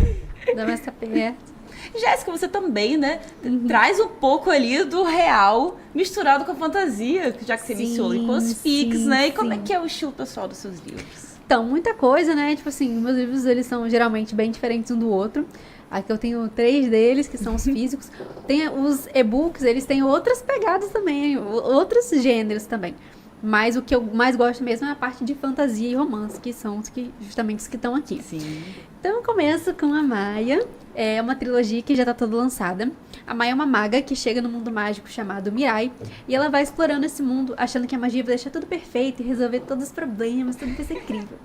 Dá mais tá perto. Jéssica, você também, né? Traz um pouco ali do real misturado com a fantasia, já que você mencionou ali com os fics, né? E como é que é o estilo pessoal dos seus livros? Então, muita coisa, né? Tipo assim, meus livros, eles são geralmente bem diferentes um do outro. Aqui eu tenho 3 deles, que são os físicos. Tem os e-books, eles têm outras pegadas também, outros gêneros também. Mas o que eu mais gosto mesmo é a parte de fantasia e romance, que são justamente os que estão aqui. Sim. Então eu começo com a Maia. É uma trilogia que já está toda lançada. A Maia é uma maga que chega no mundo mágico chamado Mirai. E ela vai explorando esse mundo, achando que a magia vai deixar tudo perfeito e resolver todos os problemas, tudo vai ser incrível.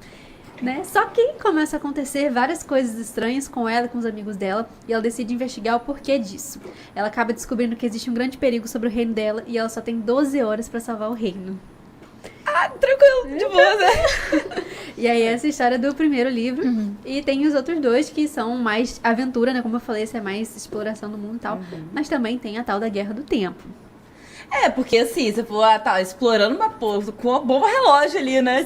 Né? Só que começa a acontecer várias coisas estranhas com ela e com os amigos dela, e ela decide investigar o porquê disso. Ela acaba descobrindo que existe um grande perigo sobre o reino dela e ela só tem 12 horas para salvar o reino. Ah, tranquilo, de boa, né? E aí essa história do primeiro livro. E tem os outros 2 que são mais aventura, né? Como eu falei, esse é mais exploração do mundo e tal. Mas também tem a tal da Guerra do Tempo. Porque assim, você for explorando uma porra com uma bomba relógio ali, né?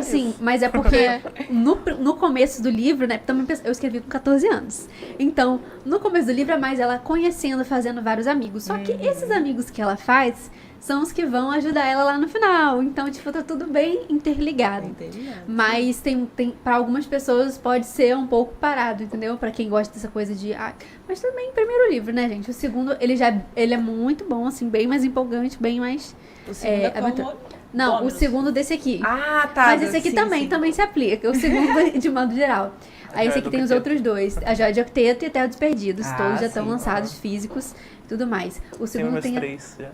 Sim. Mas é porque no começo do livro, né? Também eu escrevi com 14 anos. Então, no começo do livro é mais ela conhecendo, fazendo vários amigos. Só que esses amigos que ela faz são os que vão ajudar ela lá no final. Então, tipo, tá tudo bem interligado. Mas tem para algumas pessoas pode ser um pouco parado, entendeu? Pra quem gosta dessa coisa de... mas também, primeiro livro, né, gente? O segundo, ele é muito bom, assim, bem mais empolgante, bem mais... O segundo é como... Não, Dominus. O segundo desse aqui. Tá. Mas esse aqui também se aplica. O segundo de modo geral. Aí esse aqui tem os outros 2. A Joia de Octeto e a Terra dos Perdidos. Todos já estão lançados, físicos e tudo mais. O segundo tem... 3 já.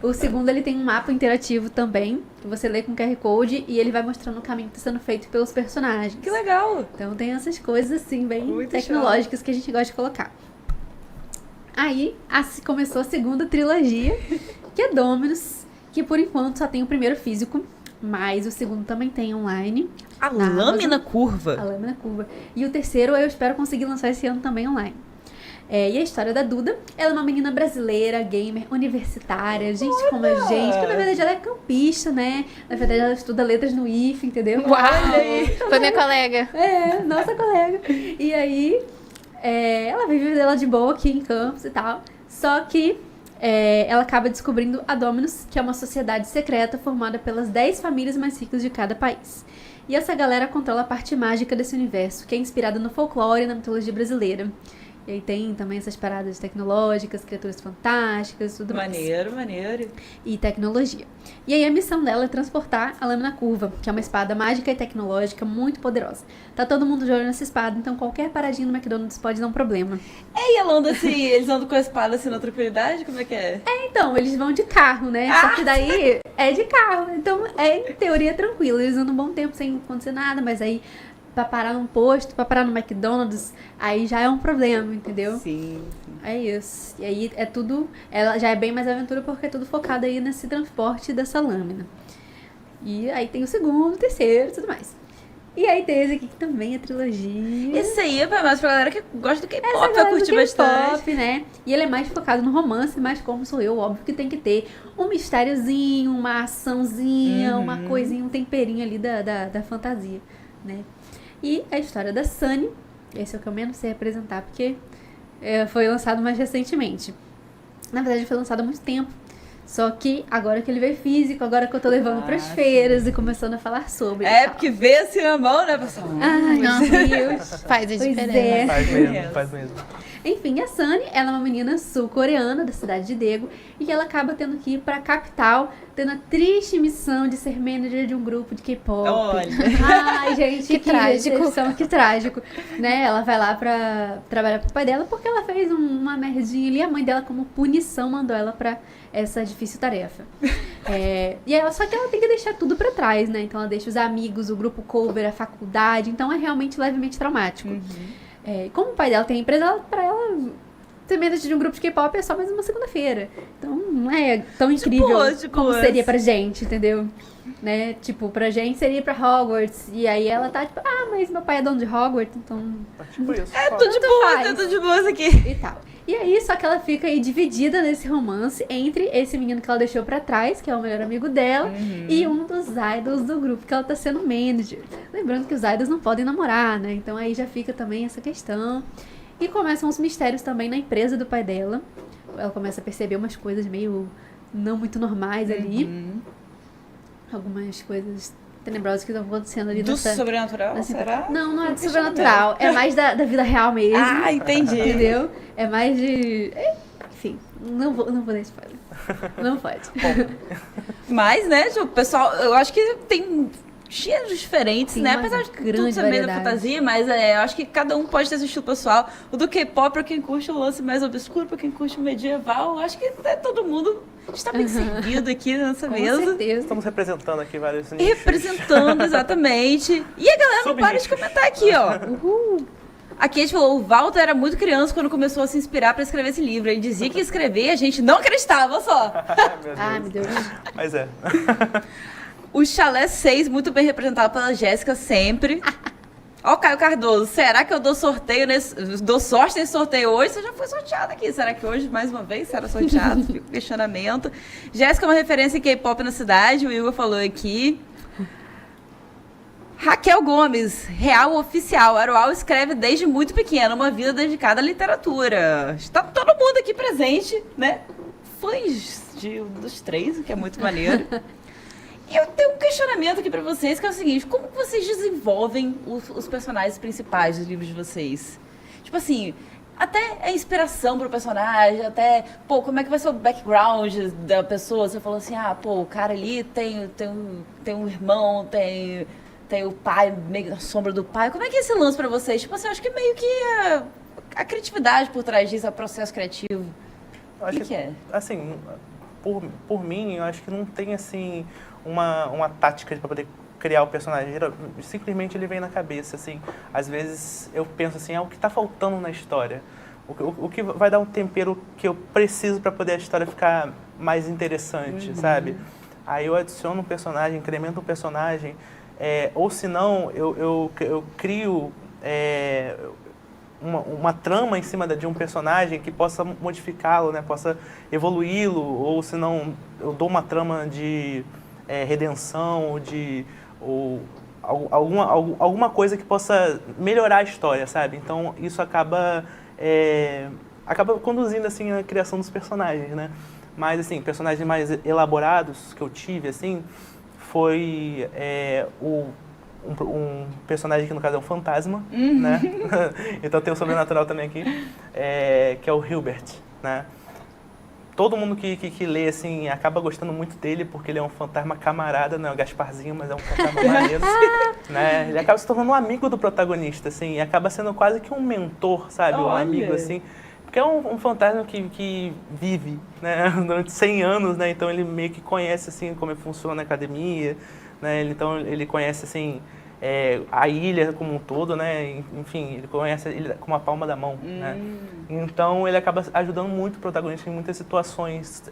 O segundo, ele tem um mapa interativo também, que você lê com QR Code e ele vai mostrando o caminho que está sendo feito pelos personagens. Que legal! Então tem essas coisas, assim, bem Muito tecnológicas que a gente gosta de colocar. Aí, começou a segunda trilogia, que é Dominus, que por enquanto só tem o primeiro físico, mas o segundo também tem online. A Lâmina Curva. A Lâmina Curva. E o terceiro eu espero conseguir lançar esse ano também online. E a história da Duda, ela é uma menina brasileira, gamer, universitária, gente como a gente, que na verdade ela é campista, né? Na verdade ela estuda letras no IF, entendeu? Uau! Foi minha colega. Nossa colega. E aí, ela vive dela de boa aqui em Campos e tal, só que ela acaba descobrindo a Dominus, que é uma sociedade secreta formada pelas 10 famílias mais ricas de cada país. E essa galera controla a parte mágica desse universo, que é inspirada no folclore e na mitologia brasileira. E aí tem também essas paradas tecnológicas, criaturas fantásticas, tudo mais. Maneiro. E tecnologia. E aí a missão dela é transportar a Lâmina Curva, que é uma espada mágica e tecnológica muito poderosa. Tá todo mundo de olho nessa espada, então qualquer paradinha no McDonald's pode dar um problema. E ela anda assim, eles andam com a espada assim na tranquilidade? Como é que é? Então, eles vão de carro, né? Só que daí é de carro, então em teoria tranquilo. Eles andam um bom tempo sem acontecer nada, mas aí pra parar num posto, pra parar no McDonald's, aí já é um problema, entendeu? Sim. É isso. E aí é tudo... Ela já é bem mais aventura porque é tudo focado aí nesse transporte dessa lâmina. E aí tem o segundo, o terceiro e tudo mais. E aí tem esse aqui que também é trilogia. Esse aí é mais pra galera que gosta do Essa K-pop, vai galera do curtir bastante. K-pop, né? E ele é mais focado no romance, mas como sou eu, óbvio que tem que ter um mistériozinho, uma açãozinha, uma coisinha, um temperinho ali da fantasia, né? E a história da Sunny, esse é o que eu menos sei representar, porque foi lançado mais recentemente. Na verdade, foi lançado há muito tempo. Só que agora que ele veio físico, agora que eu tô levando pras feiras e começando a falar sobre. É, porque vê assim na mão, né, pessoal? Ai, Nossa. meu Deus. Faz a Pois diferença. é. Faz mesmo. Enfim, a Sunny, ela é uma menina sul-coreana da cidade de Daegu e ela acaba tendo que ir pra capital, tendo a triste missão de ser manager de um grupo de K-pop. Olha. Ai, gente, Que trágico. decepção, que trágico. Né? Ela vai lá pra trabalhar pro pai dela porque ela fez uma merdinha ali. A mãe dela, como punição, mandou ela pra essa difícil tarefa. E ela, só que ela tem que deixar tudo pra trás, né? Então ela deixa os amigos, o grupo cover, a faculdade. Então é realmente levemente traumático. Como o pai dela tem empresa, pra ela ser manager de um grupo de K-pop é só mais uma segunda-feira. Então não é tão incrível como seria pra gente, entendeu? Né? Tipo, pra gente seria pra Hogwarts. E aí ela tá tipo, mas meu pai é dono de Hogwarts, então... Tipo isso. Tudo de boa, faz. tudo de boa aqui. E tal. E aí, só que ela fica aí dividida nesse romance entre esse menino que ela deixou pra trás, que é o melhor amigo dela, e um dos idols do grupo que ela tá sendo manager. Lembrando que os idols não podem namorar, né? Então aí já fica também essa questão. E começam os mistérios também na empresa do pai dela. Ela começa a perceber umas coisas meio não muito normais ali. Algumas coisas tenebrosas que estão acontecendo ali Do sobrenatural, será? Não é do sobrenatural. É mais da vida real mesmo. Ah, entendi. Entendeu? É mais de... Enfim, não vou dar spoiler. Não pode. Mas, né, o pessoal, eu acho que tem gêneros diferentes, Tem né? uma Apesar de tudo grande ser meio da variedade. fantasia, mas eu acho que cada um pode ter seu estilo pessoal. O do K-pop, pra quem curte o lance mais obscuro, pra quem curte o medieval, eu acho que todo mundo está bem servido aqui nessa Com mesa. certeza. Estamos representando aqui vários nichos. Representando, exatamente. E a galera não para de Subnichos. comentar aqui, ó. Aqui a gente falou, o Walter era muito criança quando começou a se inspirar pra escrever esse livro. Ele dizia que ia escrever e a gente não acreditava, só. Ai, meu Deus. Mas é. O Chalé 6, muito bem representado pela Jéssica sempre. Ó, o Caio Cardoso, será que eu dou dou sorte nesse sorteio hoje? Você já foi sorteado aqui. Será que hoje, mais uma vez, será sorteado? Fica o questionamento. Jéssica é uma referência em K-pop na cidade, o Igor falou aqui. Raquel Gomes, real oficial. Arual escreve desde muito pequena, uma vida dedicada à literatura. Está todo mundo aqui presente, né? Fãs dos três, o que é muito maneiro. E eu tenho um questionamento aqui pra vocês, que é o seguinte: como que vocês desenvolvem os personagens principais dos livros de vocês? Tipo assim, até a inspiração pro personagem, até, como é que vai ser o background da pessoa? Você falou assim, o cara ali tem um irmão, tem o pai, meio na sombra do pai. Como é que é esse lance pra vocês? Tipo assim, eu acho que meio que a criatividade por trás disso, o processo criativo. Eu acho que é? Assim, por mim, eu acho que não tem, assim, uma tática para poder criar o personagem. Simplesmente ele vem na cabeça, assim. Às vezes eu penso assim, o que está faltando na história? O que vai dar um tempero que eu preciso para poder a história ficar mais interessante, sabe? Aí eu adiciono um personagem, incremento um personagem, ou se não, eu crio uma trama em cima de um personagem que possa modificá-lo, né? Possa evoluí-lo, ou se não, eu dou uma trama de redenção, ou alguma coisa que possa melhorar a história, sabe? Então isso acaba conduzindo assim a criação dos personagens, né? Mas assim, personagens mais elaborados que eu tive assim foi um personagem que no caso é um fantasma, né? Então tem o sobrenatural também aqui, que é o Hilbert, né? Todo mundo que lê, assim, acaba gostando muito dele, porque ele é um fantasma camarada, não é o Gasparzinho, mas é um fantasma maneiro, né? Ele acaba se tornando um amigo do protagonista, assim, e acaba sendo quase que um mentor, sabe? Um amigo, assim. Porque é um fantasma que vive, né? Durante 100 anos, né? Então ele meio que conhece, assim, como funciona a academia, né? Então ele conhece, assim, a ilha como um todo, né? Enfim, ele conhece ele com a palma da mão, né? Então ele acaba ajudando muito o protagonista em muitas situações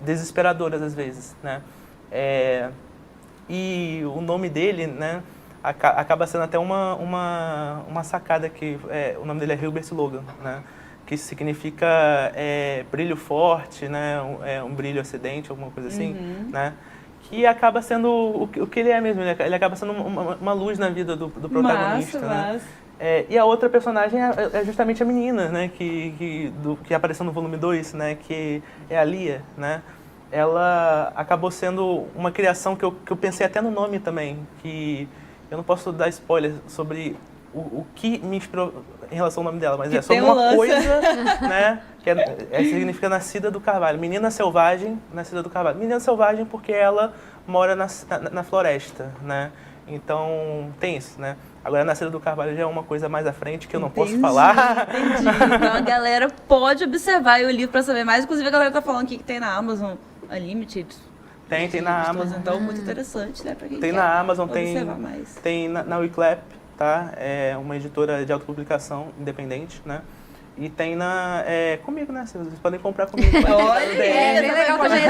desesperadoras às vezes, né? E o nome dele, né? acaba sendo até uma sacada que o nome dele é Hilbert Logan, né? Que significa brilho forte, né? Um brilho ascendente, alguma coisa assim, né? Que acaba sendo o que ele é mesmo, ele acaba sendo uma luz na vida do protagonista, né? E a outra personagem é justamente a menina, né? Que apareceu no volume 2, né? Que é a Lia, né? Ela acabou sendo uma criação que eu pensei até no nome também, que eu não posso dar spoiler sobre o que me inspirou em relação ao nome dela, mas que é sobre uma coisa, né? Que significa Nascida do Carvalho. Menina selvagem, Nascida do Carvalho. Menina selvagem porque ela mora na floresta, né? Então, tem isso, né? Agora, Nascida do Carvalho já é uma coisa mais à frente que eu não posso falar. Entendi. Então, a galera pode observar o livro para saber mais. Inclusive, a galera tá falando aqui que tem na Amazon Unlimited. Tem na Amazon. Então, muito interessante, né? Pra quem tem quer na Amazon, observar mais. Tem na Wiclap, tá? É uma editora de autopublicação independente, né? E tem comigo, né? Vocês podem comprar comigo. Olha, bem legal também.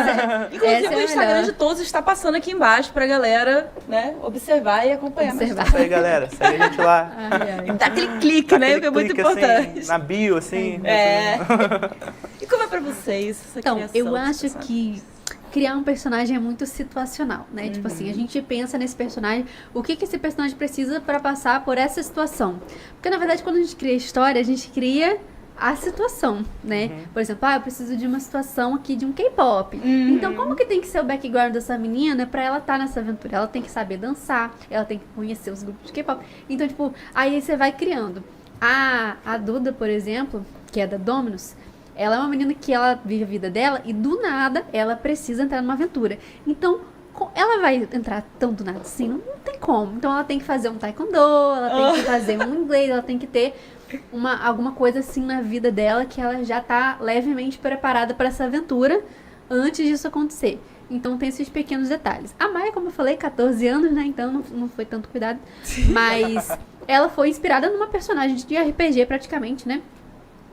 Inclusive, o Instagram de todos está passando aqui embaixo pra galera, né, observar e acompanhar. Isso aí, galera. Segue a gente lá. E dá aquele clique, né? Que é muito importante. Assim, na bio, assim. E como é pra vocês essa então, criação? Eu acho que criar um personagem é muito situacional, né? Tipo assim, a gente pensa nesse personagem, o que esse personagem precisa para passar por essa situação. Porque, na verdade, quando a gente cria história, a gente cria a situação, né? Por exemplo, eu preciso de uma situação aqui de um K-pop. Então, como que tem que ser o background dessa menina pra ela estar nessa aventura? Ela tem que saber dançar, ela tem que conhecer os grupos de K-pop. Então, tipo, aí você vai criando. A Duda, por exemplo, que é da Dominus, ela é uma menina que ela vive a vida dela e do nada ela precisa entrar numa aventura. Então, ela vai entrar tão do nada assim? Não tem como. Então, ela tem que fazer um taekwondo, ela tem que fazer um inglês, ela tem que ter alguma coisa assim na vida dela que ela já tá levemente preparada para essa aventura antes disso acontecer. Então tem esses pequenos detalhes. A Maia, como eu falei, 14 anos, né? Então não foi tanto cuidado. Mas ela foi inspirada numa personagem de RPG praticamente, né?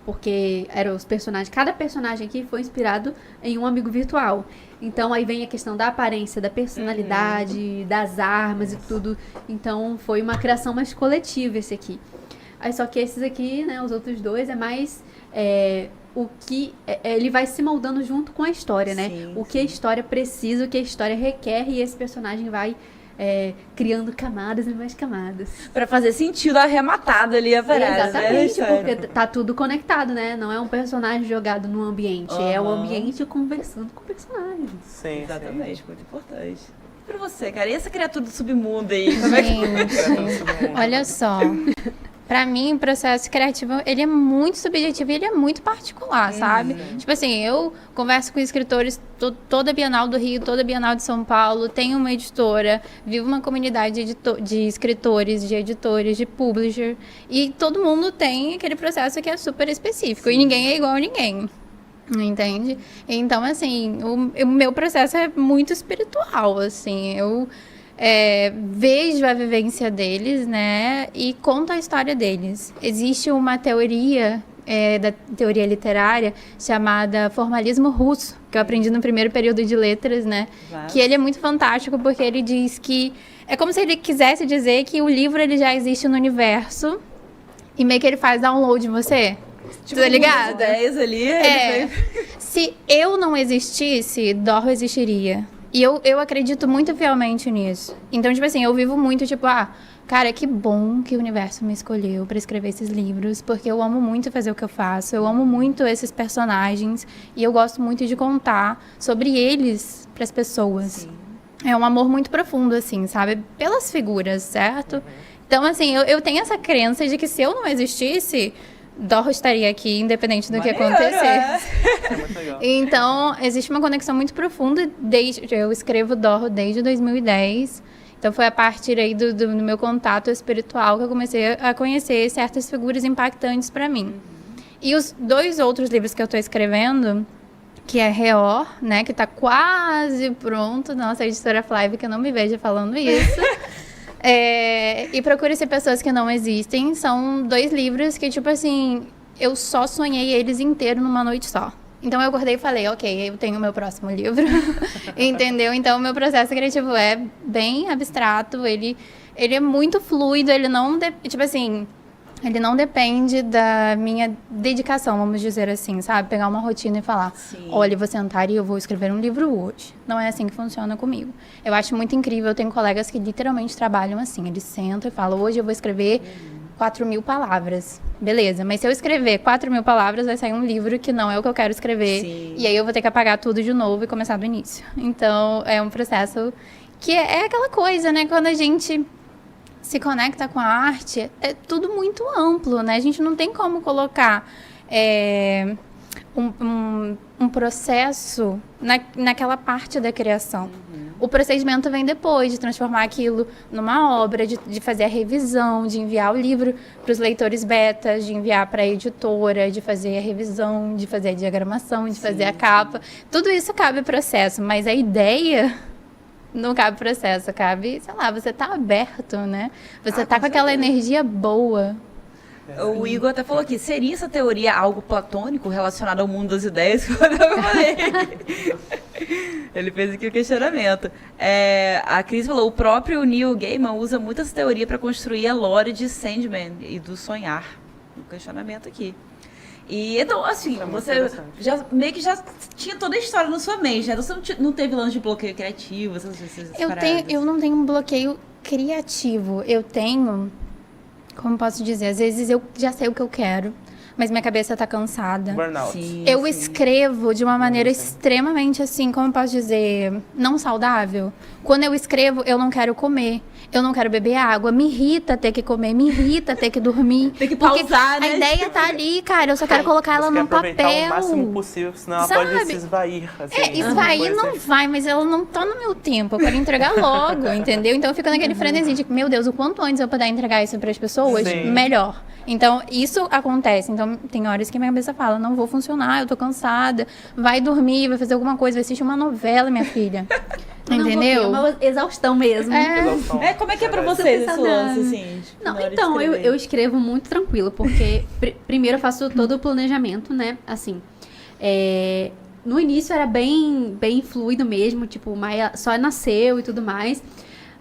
Porque eram os personagens, cada personagem aqui foi inspirado em um amigo virtual. Então aí vem a questão da aparência, da personalidade, das armas e tudo. Então foi uma criação mais coletiva esse aqui. Aí só que esses aqui, né, os outros dois, é mais o que ele vai se moldando junto com a história, né? O que a história precisa, o que a história requer, e esse personagem vai criando camadas e mais camadas. Pra fazer sentido arrematado ali a parada. Exatamente, porque tá tudo conectado, né? Não é um personagem jogado no ambiente, é o ambiente conversando com o personagem. Sim, exatamente, muito importante. E pra você, cara, e essa criatura do submundo aí? Como é que... Olha só. Pra mim, o processo criativo, ele é muito subjetivo e ele é muito particular, sabe? Tipo assim, eu converso com escritores toda a Bienal do Rio, toda a Bienal de São Paulo, tenho uma editora, vivo uma comunidade de escritores, de editores, de publisher, e todo mundo tem aquele processo que é super específico, e ninguém é igual a ninguém. Entende? Então, assim, o meu processo é muito espiritual, assim, eu... vejo a vivência deles, né, e conto a história deles. Existe uma teoria, da teoria literária, chamada formalismo russo, que eu aprendi no primeiro período de letras, né, que ele é muito fantástico porque ele diz que é como se ele quisesse dizer que o livro ele já existe no universo e meio que ele faz download em você. Tipo, tá ligado? Ideias ali. Se eu não existisse, Dorro existiria. E eu acredito muito fielmente nisso. Então, tipo assim, eu vivo muito, tipo, cara, que bom que o universo me escolheu pra escrever esses livros, porque eu amo muito fazer o que eu faço, eu amo muito esses personagens, e eu gosto muito de contar sobre eles pras pessoas. Sim. É um amor muito profundo, assim, sabe? Pelas figuras, certo? Então, assim, eu tenho essa crença de que se eu não existisse... Dorro estaria aqui, independente do que acontecer. É muito legal. Então, existe uma conexão muito profunda. Eu escrevo Dorro desde 2010. Então, foi a partir aí do meu contato espiritual que eu comecei a conhecer certas figuras impactantes para mim. E os 2 outros livros que eu estou escrevendo, que é Reor, né, que está quase pronto. Nossa, a editora Flávia, que eu não me vejo falando isso. E Procure Ser Pessoas que Não Existem. São 2 livros que, tipo assim, eu só sonhei eles inteiros numa noite só. Então eu acordei e falei, ok, eu tenho o meu próximo livro. Entendeu? Então o meu processo criativo é bem abstrato. Ele ele é muito fluido, ele não, tipo assim, ele não depende da minha dedicação, vamos dizer assim, sabe? Pegar uma rotina e falar, olha, eu vou sentar e eu vou escrever um livro hoje. Não é assim que funciona comigo. Eu acho muito incrível, eu tenho colegas que literalmente trabalham assim, eles sentam e falam, hoje eu vou escrever 4.000 palavras. Beleza, mas se eu escrever 4.000 palavras, vai sair um livro que não é o que eu quero escrever. Sim. E aí eu vou ter que apagar tudo de novo e começar do início. Então, é um processo que é aquela coisa, né? Quando a gente se conecta com a arte, é tudo muito amplo, né? A gente não tem como colocar um processo naquela parte da criação. O procedimento vem depois, de transformar aquilo numa obra, de fazer a revisão, de enviar o livro para os leitores beta, de enviar para a editora, de fazer a revisão, de fazer a diagramação, de fazer a capa. Tudo isso cabe processo, mas a ideia não cabe processo, cabe, sei lá, você tá aberto, né? Você tá com aquela energia boa. O Igor até falou aqui, seria essa teoria algo platônico relacionado ao mundo das ideias? Quando eu falei. Ele fez aqui o questionamento. A Cris falou, o próprio Neil Gaiman usa muitas teorias para construir a lore de Sandman e do sonhar. Um questionamento aqui. E então, assim, você meio que já tinha toda a história na sua mente, né? Você não teve lance de bloqueio criativo, essas eu não tenho um bloqueio criativo. Eu tenho, como posso dizer, às vezes eu já sei o que eu quero, mas minha cabeça tá cansada. Burnout. Eu escrevo de uma maneira extremamente, assim, como eu posso dizer, não saudável. Quando eu escrevo, eu não quero comer. Eu não quero beber água. Me irrita ter que comer, me irrita ter que dormir. Tem que pausar, né? A ideia tá ali, cara. Eu só quero colocar ela num papel. Aproveitar o máximo possível, senão ela pode se esvair. Assim, esvair não vai, mas ela não tá no meu tempo. Eu quero entregar logo, entendeu? Então eu fico naquele frenesi de, meu Deus, o quanto antes eu puder entregar isso pras pessoas, melhor. Então, isso acontece. Então, tem horas que minha cabeça fala, não vou funcionar, eu tô cansada. Vai dormir, vai fazer alguma coisa, vai assistir uma novela, minha filha. Entendeu? É uma exaustão mesmo. Como é que é pra vocês esse lance, assim? Não, então, eu escrevo muito tranquilo, porque primeiro eu faço todo o planejamento, né? Assim, no início era bem fluido mesmo, tipo, só nasceu e tudo mais.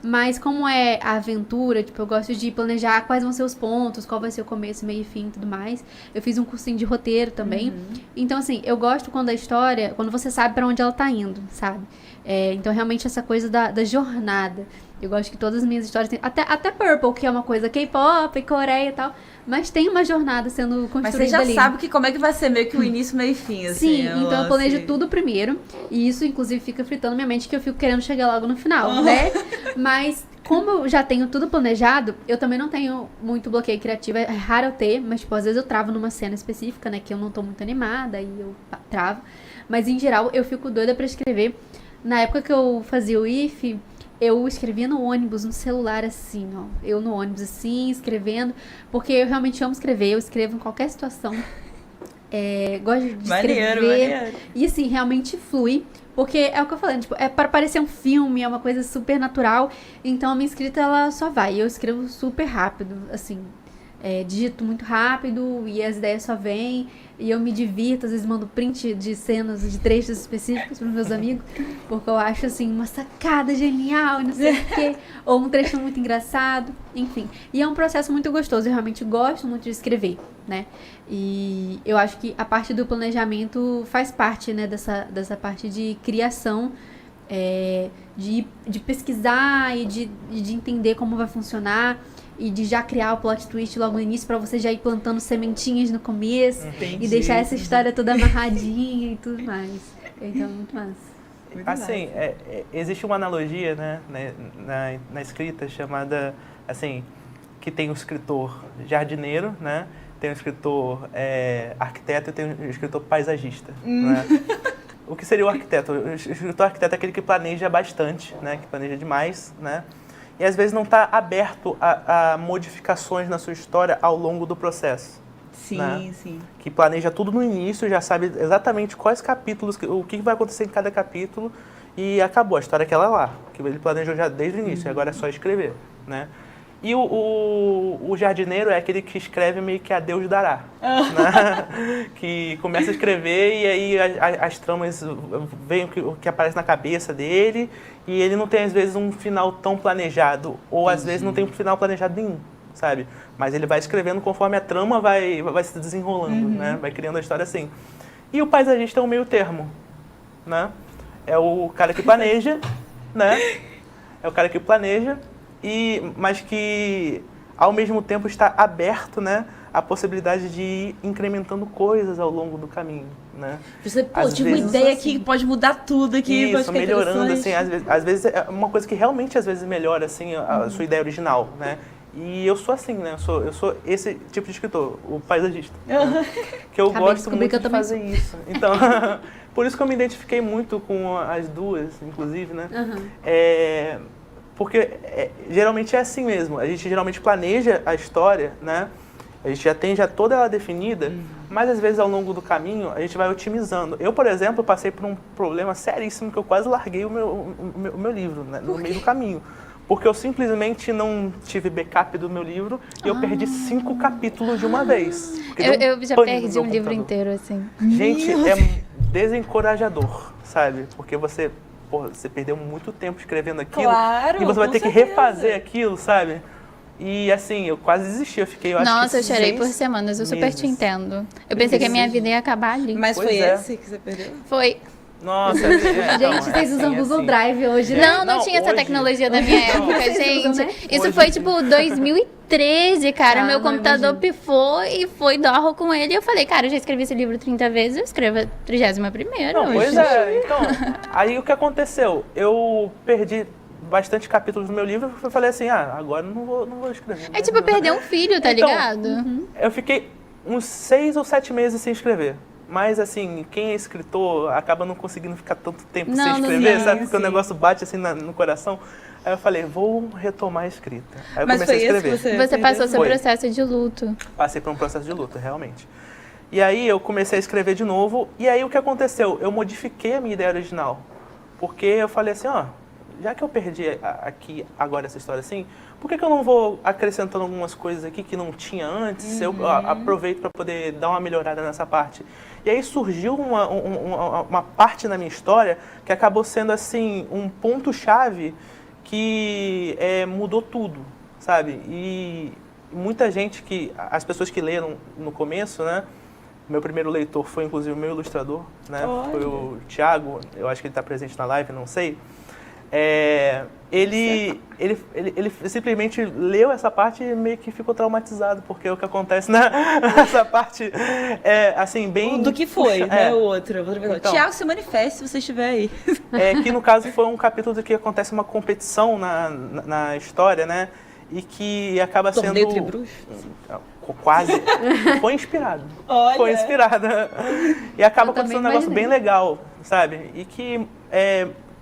Mas como é a aventura, tipo, eu gosto de planejar quais vão ser os pontos, qual vai ser o começo, meio e fim e tudo mais. Eu fiz um cursinho de roteiro também. Então, assim, eu gosto quando a história, quando você sabe pra onde ela tá indo, sabe? Então, realmente, essa coisa da jornada. Eu gosto que todas as minhas histórias têm... Até Purple, que é uma coisa K-pop, Coreia e tal. Mas tem uma jornada sendo construída ali. Mas você já sabe como é que vai ser meio que o início, meio e fim, assim. Sim, então eu planejo tudo primeiro. E isso, inclusive, fica fritando minha mente, que eu fico querendo chegar logo no final, né? Mas, como eu já tenho tudo planejado, eu também não tenho muito bloqueio criativo. É raro eu ter, mas, tipo, às vezes eu travo numa cena específica, né? Que eu não tô muito animada, e eu travo. Mas, em geral, eu fico doida pra escrever. Na época que eu fazia o IF... eu escrevia no ônibus, no celular, assim, ó. Eu no ônibus, assim, escrevendo. Porque eu realmente amo escrever. Eu escrevo em qualquer situação. Gosto de escrever. Maneiro. E, assim, realmente flui. Porque é o que eu falei, tipo, é para parecer um filme, é uma coisa super natural. Então, a minha escrita, ela só vai. Eu escrevo super rápido, assim. Digito muito rápido e as ideias só vêm. E eu me divirto, às vezes mando print de cenas, de trechos específicos para meus amigos, porque eu acho, assim, uma sacada genial, não sei o quê, ou um trecho muito engraçado, enfim. E é um processo muito gostoso, eu realmente gosto muito de escrever, né? E eu acho que a parte do planejamento faz parte, né, dessa parte de criação, de pesquisar e de entender como vai funcionar. E de já criar o plot twist logo no início, pra você já ir plantando sementinhas no começo. Entendi. E deixar essa história toda amarradinha e tudo mais. Então, muito massa. Assim, existe uma analogia, né, na escrita chamada, assim, que tem o escritor jardineiro, né, tem o escritor arquiteto e tem o escritor paisagista, né? O que seria o arquiteto? O escritor arquiteto é aquele que planeja bastante, né, que planeja demais, né? E às vezes não está aberto a modificações na sua história ao longo do processo. Sim, né? sim. Que planeja tudo no início, já sabe exatamente quais capítulos, o que vai acontecer em cada capítulo e acabou a história aquela lá, que ele planejou já desde o início, e agora é só escrever, né? E o jardineiro é aquele que escreve meio que a Deus dará. Né? Que começa a escrever e aí as tramas vêm o que aparece na cabeça dele e ele não tem, às vezes, um final tão planejado. Ou, às vezes, não tem um final planejado nenhum, sabe? Mas ele vai escrevendo conforme a trama vai se desenrolando, né? Vai criando a história assim. E o paisagista é um meio termo, né? É o cara que planeja, né? É o cara que planeja, mas que, ao mesmo tempo, está aberto, né, à possibilidade de ir incrementando coisas ao longo do caminho, né? Você, pô, tive uma ideia aqui que pode mudar tudo aqui. Isso, melhorando, assim, às vezes é uma coisa que realmente, às vezes, melhora, assim, a sua ideia original, né? E eu sou assim, né? Eu sou esse tipo de escritor, o paisagista. Né? Que eu gosto muito de fazer isso. Então, por isso que eu me identifiquei muito com as duas, inclusive, né? Porque geralmente é assim mesmo. A gente geralmente planeja a história, né? A gente já tem toda ela definida, mas às vezes ao longo do caminho a gente vai otimizando. Eu, por exemplo, passei por um problema seríssimo que eu quase larguei o meu livro, né? No meio do caminho. Porque eu simplesmente não tive backup do meu livro e eu perdi 5 capítulos de uma vez. Eu já perdi um livro inteiro, assim. Gente, é desencorajador, sabe? Porque você perdeu muito tempo escrevendo aquilo. Claro, e você vai ter que refazer aquilo, sabe? E assim, eu quase desisti. Nossa, eu chorei por semanas, eu super te entendo. Eu pensei que a minha vida ia acabar ali. Mas foi esse que você perdeu? Foi. Nossa, gente, vocês usam Google Drive hoje, né? Não tinha essa tecnologia da minha época, gente. Usam, né? Isso foi tipo 2013, cara. Meu computador pifou e foi dorro com ele. E eu falei, cara, eu já escrevi esse livro 30 vezes, eu escrevo a 31ª. Não, pois é. Então, aí o que aconteceu? Eu perdi bastante capítulos do meu livro e falei assim, agora eu não vou escrever. É tipo perder um filho, tá ligado? Eu fiquei uns 6 ou 7 meses sem escrever. Mas, assim, quem é escritor acaba não conseguindo ficar tanto tempo sem escrever, sabe? Porque o negócio bate, assim, no coração. Aí eu falei, vou retomar a escrita. Aí eu comecei a escrever. Você passou seu processo de luto. Passei por um processo de luto, realmente. E aí eu comecei a escrever de novo. E aí o que aconteceu? Eu modifiquei a minha ideia original. Porque eu falei assim, já que eu perdi aqui agora essa história assim, por que eu não vou acrescentando algumas coisas aqui que não tinha antes? Eu aproveito para poder dar uma melhorada nessa parte. E aí surgiu uma parte na minha história que acabou sendo assim um ponto-chave que mudou tudo, sabe? E muita gente as pessoas que leram no começo, né? Meu primeiro leitor foi inclusive o meu ilustrador, né? Foi o Thiago, eu acho que ele está presente na live, não sei. Ele simplesmente leu essa parte e meio que ficou traumatizado, porque o que acontece nessa parte é assim, bem... Do que foi, né? O outro. Então, Tiago, se manifeste se você estiver aí. Que no caso foi um capítulo do que acontece uma competição na história, né? E que acaba sendo... Torneio Tribruxo? Quase. Foi inspirado. Olha. Foi inspirada. E acaba acontecendo um negócio bem legal, sabe? E que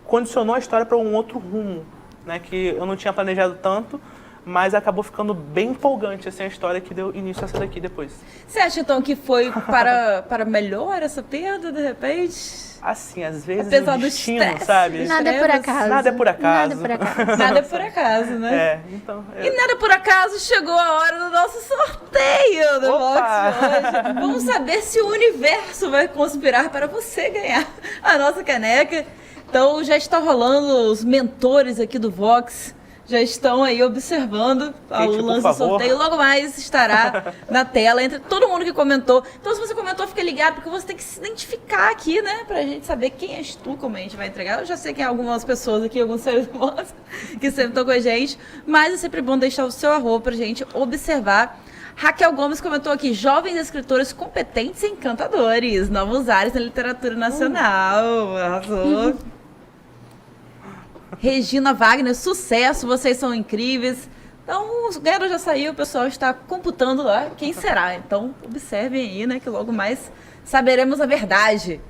condicionou a história para um outro rumo, né? Que eu não tinha planejado tanto, mas acabou ficando bem empolgante, assim, a história que deu início a essa daqui depois. Você acha, então, que foi para melhor essa perda, de repente? Assim, às vezes apesar o destino, sabe? Nada é por acaso. Nada é por acaso. Nada é por acaso. Nada é por acaso, né? Então... E nada por acaso, chegou a hora do nosso sorteio do Vox hoje. Vamos saber se o universo vai conspirar para você ganhar a nossa caneca. Então, já está rolando, os mentores aqui do Vox já estão aí observando o lance do sorteio. Logo mais estará na tela entre todo mundo que comentou. Então, se você comentou, fica ligado, porque você tem que se identificar aqui, né? Pra gente saber quem és tu, como a gente vai entregar. Eu já sei que tem algumas pessoas aqui, alguns seres humanos que sempre estão com a gente. Mas é sempre bom deixar o seu arroba pra gente observar. Raquel Gomes comentou aqui, jovens escritores competentes e encantadores. Novos ares na literatura nacional. Arrasou. Regina Wagner, sucesso, vocês são incríveis. Então, o ganhador já saiu, o pessoal está computando lá quem será. Então, observem aí, né, que logo mais saberemos a verdade.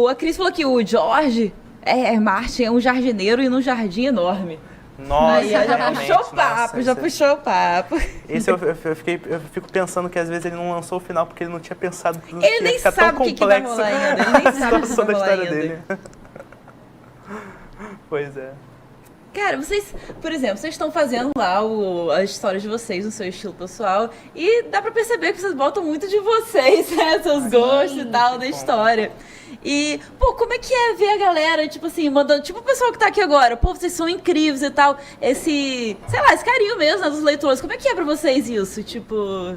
A Cris falou que o George Martin é um jardineiro e num jardim enorme. Nossa, já puxou o papo, puxou o papo. Esse eu fico pensando que às vezes ele não lançou o final porque ele não tinha pensado que ele nem sabe o que vai rolar ainda. Ele nem sabe o que vai rolar ainda. Dele. Pois é. Cara, vocês, por exemplo, vocês estão fazendo lá as histórias de vocês no seu estilo pessoal e dá pra perceber que vocês botam muito de vocês, né? Seus gostos e tal, da história. E, pô, como é que é ver a galera, tipo assim, mandando, tipo o pessoal que tá aqui agora, pô, vocês são incríveis e tal, sei lá, esse carinho mesmo, né, dos leitores, como é que é pra vocês isso? Tipo...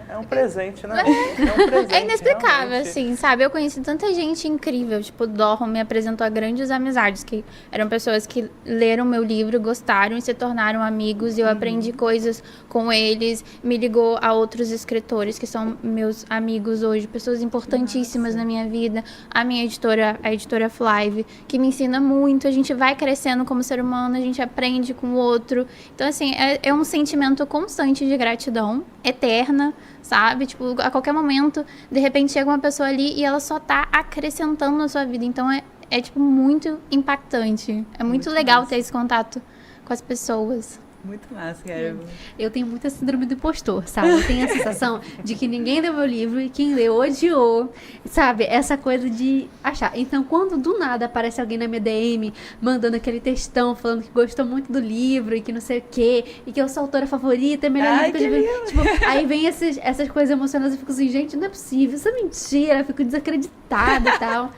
É um presente, né? É um presente, É inexplicável, realmente. assim, sabe? Eu conheci tanta gente incrível, tipo, o Dorron me apresentou a grandes amizades, que eram pessoas que leram meu livro, gostaram e se tornaram amigos, e eu aprendi coisas com eles, me ligou a outros escritores que são meus amigos hoje, pessoas importantíssimas na minha vida, a minha editora, a editora Flive, que me ensina muito, a gente vai crescendo como ser humano, a gente aprende com o outro, então, assim, é um sentimento constante de gratidão, eterna, sabe? Tipo, a qualquer momento, de repente chega uma pessoa ali e ela só tá acrescentando na sua vida. Então tipo, muito impactante. É muito legal ter esse contato com as pessoas. Muito massa, cara. Eu tenho muita síndrome do impostor, sabe? Eu tenho a sensação de que ninguém leu meu livro e quem leu odiou, sabe? Essa coisa de achar. Então, quando do nada aparece alguém na minha DM mandando aquele textão falando que gostou muito do livro e que não sei o quê, e que eu sou a autora favorita, é melhor livro que eu já vi. Tipo, aí vem essas coisas emocionantes e eu fico assim, gente, não é possível, isso é mentira, eu fico desacreditada e tal.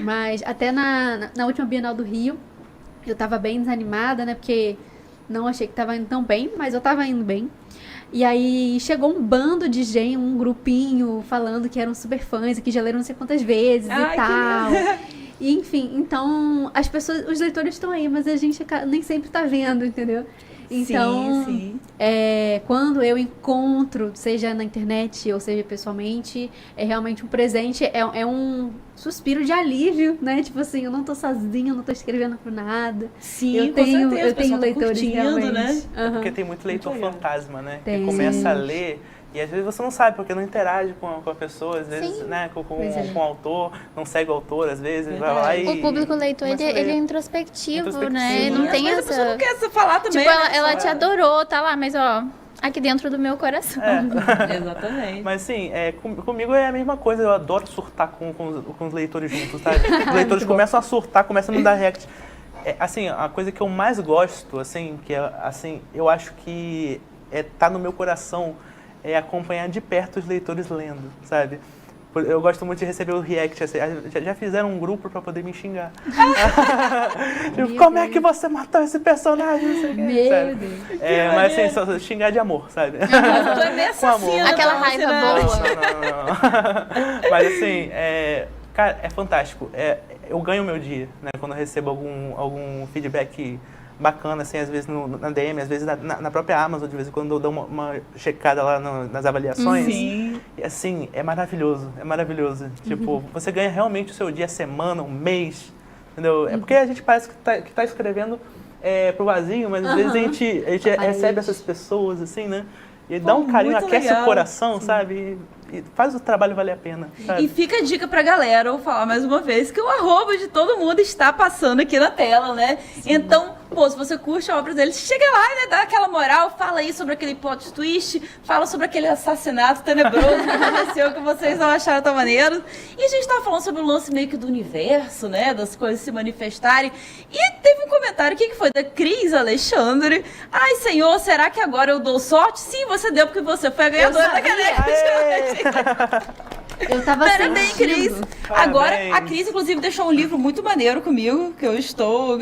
Mas até na última Bienal do Rio, eu tava bem desanimada, né? Porque não achei que tava indo tão bem, mas eu tava indo bem. E aí chegou um bando de gente, um grupinho, falando que eram super fãs e que já leram não sei quantas vezes e tal. E, enfim, então, as pessoas, os leitores estão aí, mas a gente nem sempre tá vendo, entendeu? Então, sim. Quando eu encontro, seja na internet ou seja pessoalmente, é realmente um presente, é um suspiro de alívio, né? Tipo assim, eu não tô sozinha, eu não tô escrevendo por nada. Sim, eu tenho tá leitores curtindo, realmente. né? Uhum. Porque tem muito leitor Muito legal. fantasma, né? Tem. Que começa a ler e às vezes você não sabe, porque não interage com a pessoa, às vezes, Sim. né, com Pois o autor, não segue o autor, às vezes, vai lá e... O público leitor, começa a ler. ele é introspectivo, né? Introspectivo, Não né? tem Mas a essa... pessoa não quer falar também. Tipo, né? ela te adorou, tá lá, mas ó, aqui dentro do meu coração. Exatamente. Mas assim, comigo é a mesma coisa, eu adoro surtar com os leitores juntos, sabe? Os leitores começam a surtar, começam a me dar react. Assim, a coisa que eu mais gosto, assim, que é, assim, eu acho que tá no meu coração, é acompanhar de perto os leitores lendo, sabe? Eu gosto muito de receber o react, assim, já fizeram um grupo pra poder me xingar. Tipo, como é que você matou esse personagem? Não sei o quê, Meu sério. Deus. Mas assim, só xingar de amor, sabe? Tu é meio Com amor. assassina. Aquela não, raiva assim, boa. Não. Mas assim, cara, é fantástico. Eu ganho o meu dia, né? Quando eu recebo algum feedback bacana, assim, às vezes na DM, às vezes na própria Amazon, de vez em quando eu dou uma checada lá nas avaliações. Sim. E assim, é maravilhoso, é maravilhoso. Tipo, você ganha realmente o seu dia, a semana, um mês, entendeu? É porque a gente parece que tá escrevendo pro vazio, mas às vezes a gente recebe essas pessoas, assim, né? E dá um carinho, muito aquece legal. o coração, sabe? E faz o trabalho valer a pena, sabe? E fica a dica pra galera, vou falar mais uma vez, que o arroba de todo mundo está passando aqui na tela, né? Então, pô, se você curte a obra deles, chega lá, né? Dá aquela moral, fala aí sobre aquele plot twist, fala sobre aquele assassinato tenebroso que aconteceu que vocês não acharam tão maneiro. E a gente tava falando sobre o lance meio que do universo, né? Das coisas se manifestarem. E teve um comentário aqui que foi da Cris Alexandre. Ai, senhor, será que agora eu dou sorte? Sim, você deu, porque você foi a ganhadora da caneca de chocolate. Eu tava Parabéns, Cris. sentindo. Agora, Parabéns. a Cris, inclusive, deixou um livro muito maneiro comigo, que eu estou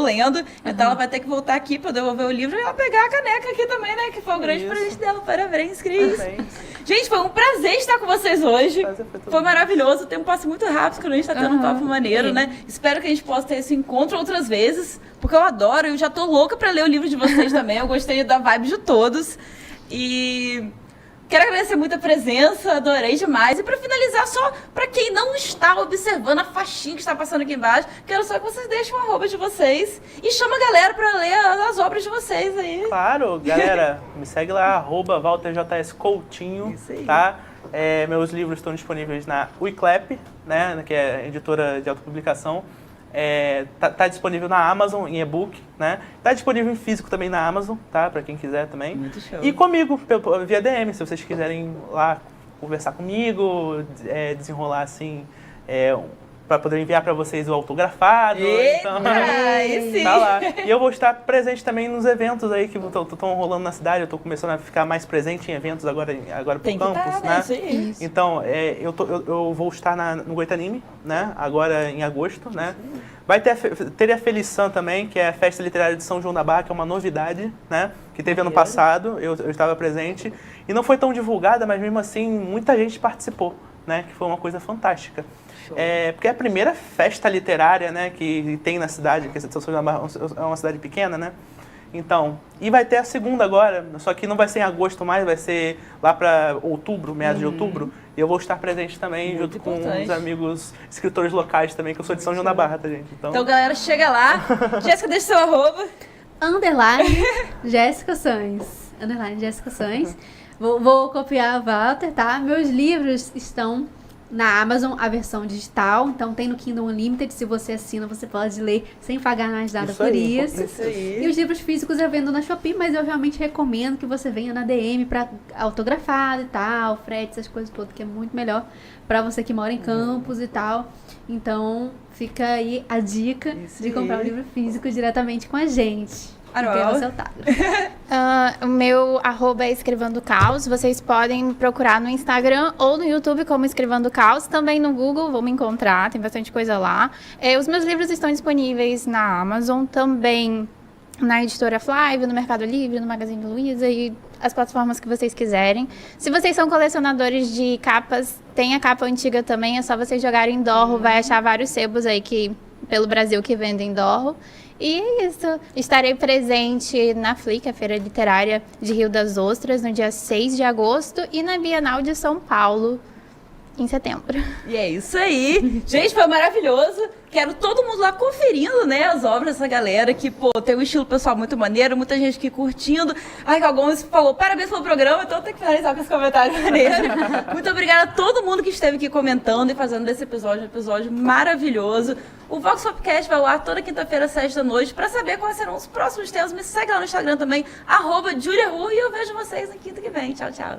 lendo. Então, ela vai ter que voltar aqui pra eu devolver o livro e ela pegar a caneca aqui também, né? Que foi o grande Isso. presente dela. Parabéns, Cris. Parabéns. Gente, foi um prazer estar com vocês hoje. Prazer foi todo Foi meu. maravilhoso. O tempo passa muito rápido, quando a gente tá tendo um papo maneiro, né? Espero que a gente possa ter esse encontro outras vezes, porque eu adoro. Eu já tô louca pra ler o livro de vocês também. Eu gostei da vibe de todos. E... quero agradecer muito a presença, adorei demais. E pra finalizar, só pra quem não está observando a faixinha que está passando aqui embaixo, quero só que vocês deixem o arroba de vocês e chama a galera pra ler as obras de vocês aí. Claro, galera, me segue lá, @WalterJSCoutinho, Isso aí. tá? Meus livros estão disponíveis na Wiclap, né, que é a editora de autopublicação. Tá disponível na Amazon em e-book, né? Tá disponível em físico também na Amazon, tá? Pra quem quiser também. Muito show. E comigo, via DM, se vocês quiserem lá conversar comigo, desenrolar assim para poder enviar para vocês o autografado. Eita, Então, aí sim. tá lá. E eu vou estar presente também nos eventos aí que estão rolando na cidade. Eu tô começando a ficar mais presente em eventos agora pro Tem que campus, tá, né? né? Isso. Então, eu vou estar no Goitanime, né? Agora em agosto, né? Vai ter a Feliçan também, que é a Festa Literária de São João da Barra, que é uma novidade, né? Que teve ano passado, eu estava presente. E não foi tão divulgada, mas mesmo assim, muita gente participou, né? Que foi uma coisa fantástica. Porque é a primeira festa literária, né, que tem na cidade, que São João da Barra é uma cidade pequena, né? Então, e vai ter a segunda agora, só que não vai ser em agosto mais, vai ser lá para outubro, meados de outubro. E eu vou estar presente também, junto com os amigos escritores locais também, que eu sou de São João da Barra, tá, gente? Então, galera, chega lá. Jéssica, deixa seu arroba. Underline Jéssica Sainz. Underline Jéssica Sainz. Vou copiar a Walter, tá? Meus livros estão na Amazon, a versão digital. Então tem no Kindle Unlimited. Se você assina, você pode ler sem pagar mais nada por isso. Isso aí. E os livros físicos eu vendo na Shopee, mas eu realmente recomendo que você venha na DM pra autografado e tal, frete, essas coisas todas, que é muito melhor pra você que mora em campus e tal. Então fica aí a dica de comprar um livro físico diretamente com a gente. O meu arroba é Escrevendo Caos. Vocês podem procurar no Instagram ou no YouTube como Escrevendo Caos. Também no Google vão me encontrar, tem bastante coisa lá. Os meus livros estão disponíveis na Amazon, também na Editora Flávio, no Mercado Livre, no Magazine Luiza e as plataformas que vocês quiserem. Se vocês são colecionadores de capas, tem a capa antiga também, é só vocês jogarem em Dorro, vai achar vários sebos aí pelo Brasil que vendem Dorro. E é isso. Estarei presente na FLIC, a Feira Literária de Rio das Ostras, no dia 6 de agosto e na Bienal de São Paulo, em setembro. E é isso aí. Gente, foi maravilhoso. Quero todo mundo lá conferindo, né, as obras dessa galera que, pô, tem um estilo pessoal muito maneiro, muita gente aqui curtindo. A Raquel Gomes falou, parabéns pelo programa, então eu tenho que finalizar com esse comentário maneiro. Muito obrigada a todo mundo que esteve aqui comentando e fazendo desse episódio um episódio maravilhoso. O Vox Popcast vai ao ar toda quinta-feira, às 7 da noite. Pra saber quais serão os próximos temas, me segue lá no Instagram também, @JuliaRu, e eu vejo vocês na quinta que vem. Tchau, tchau.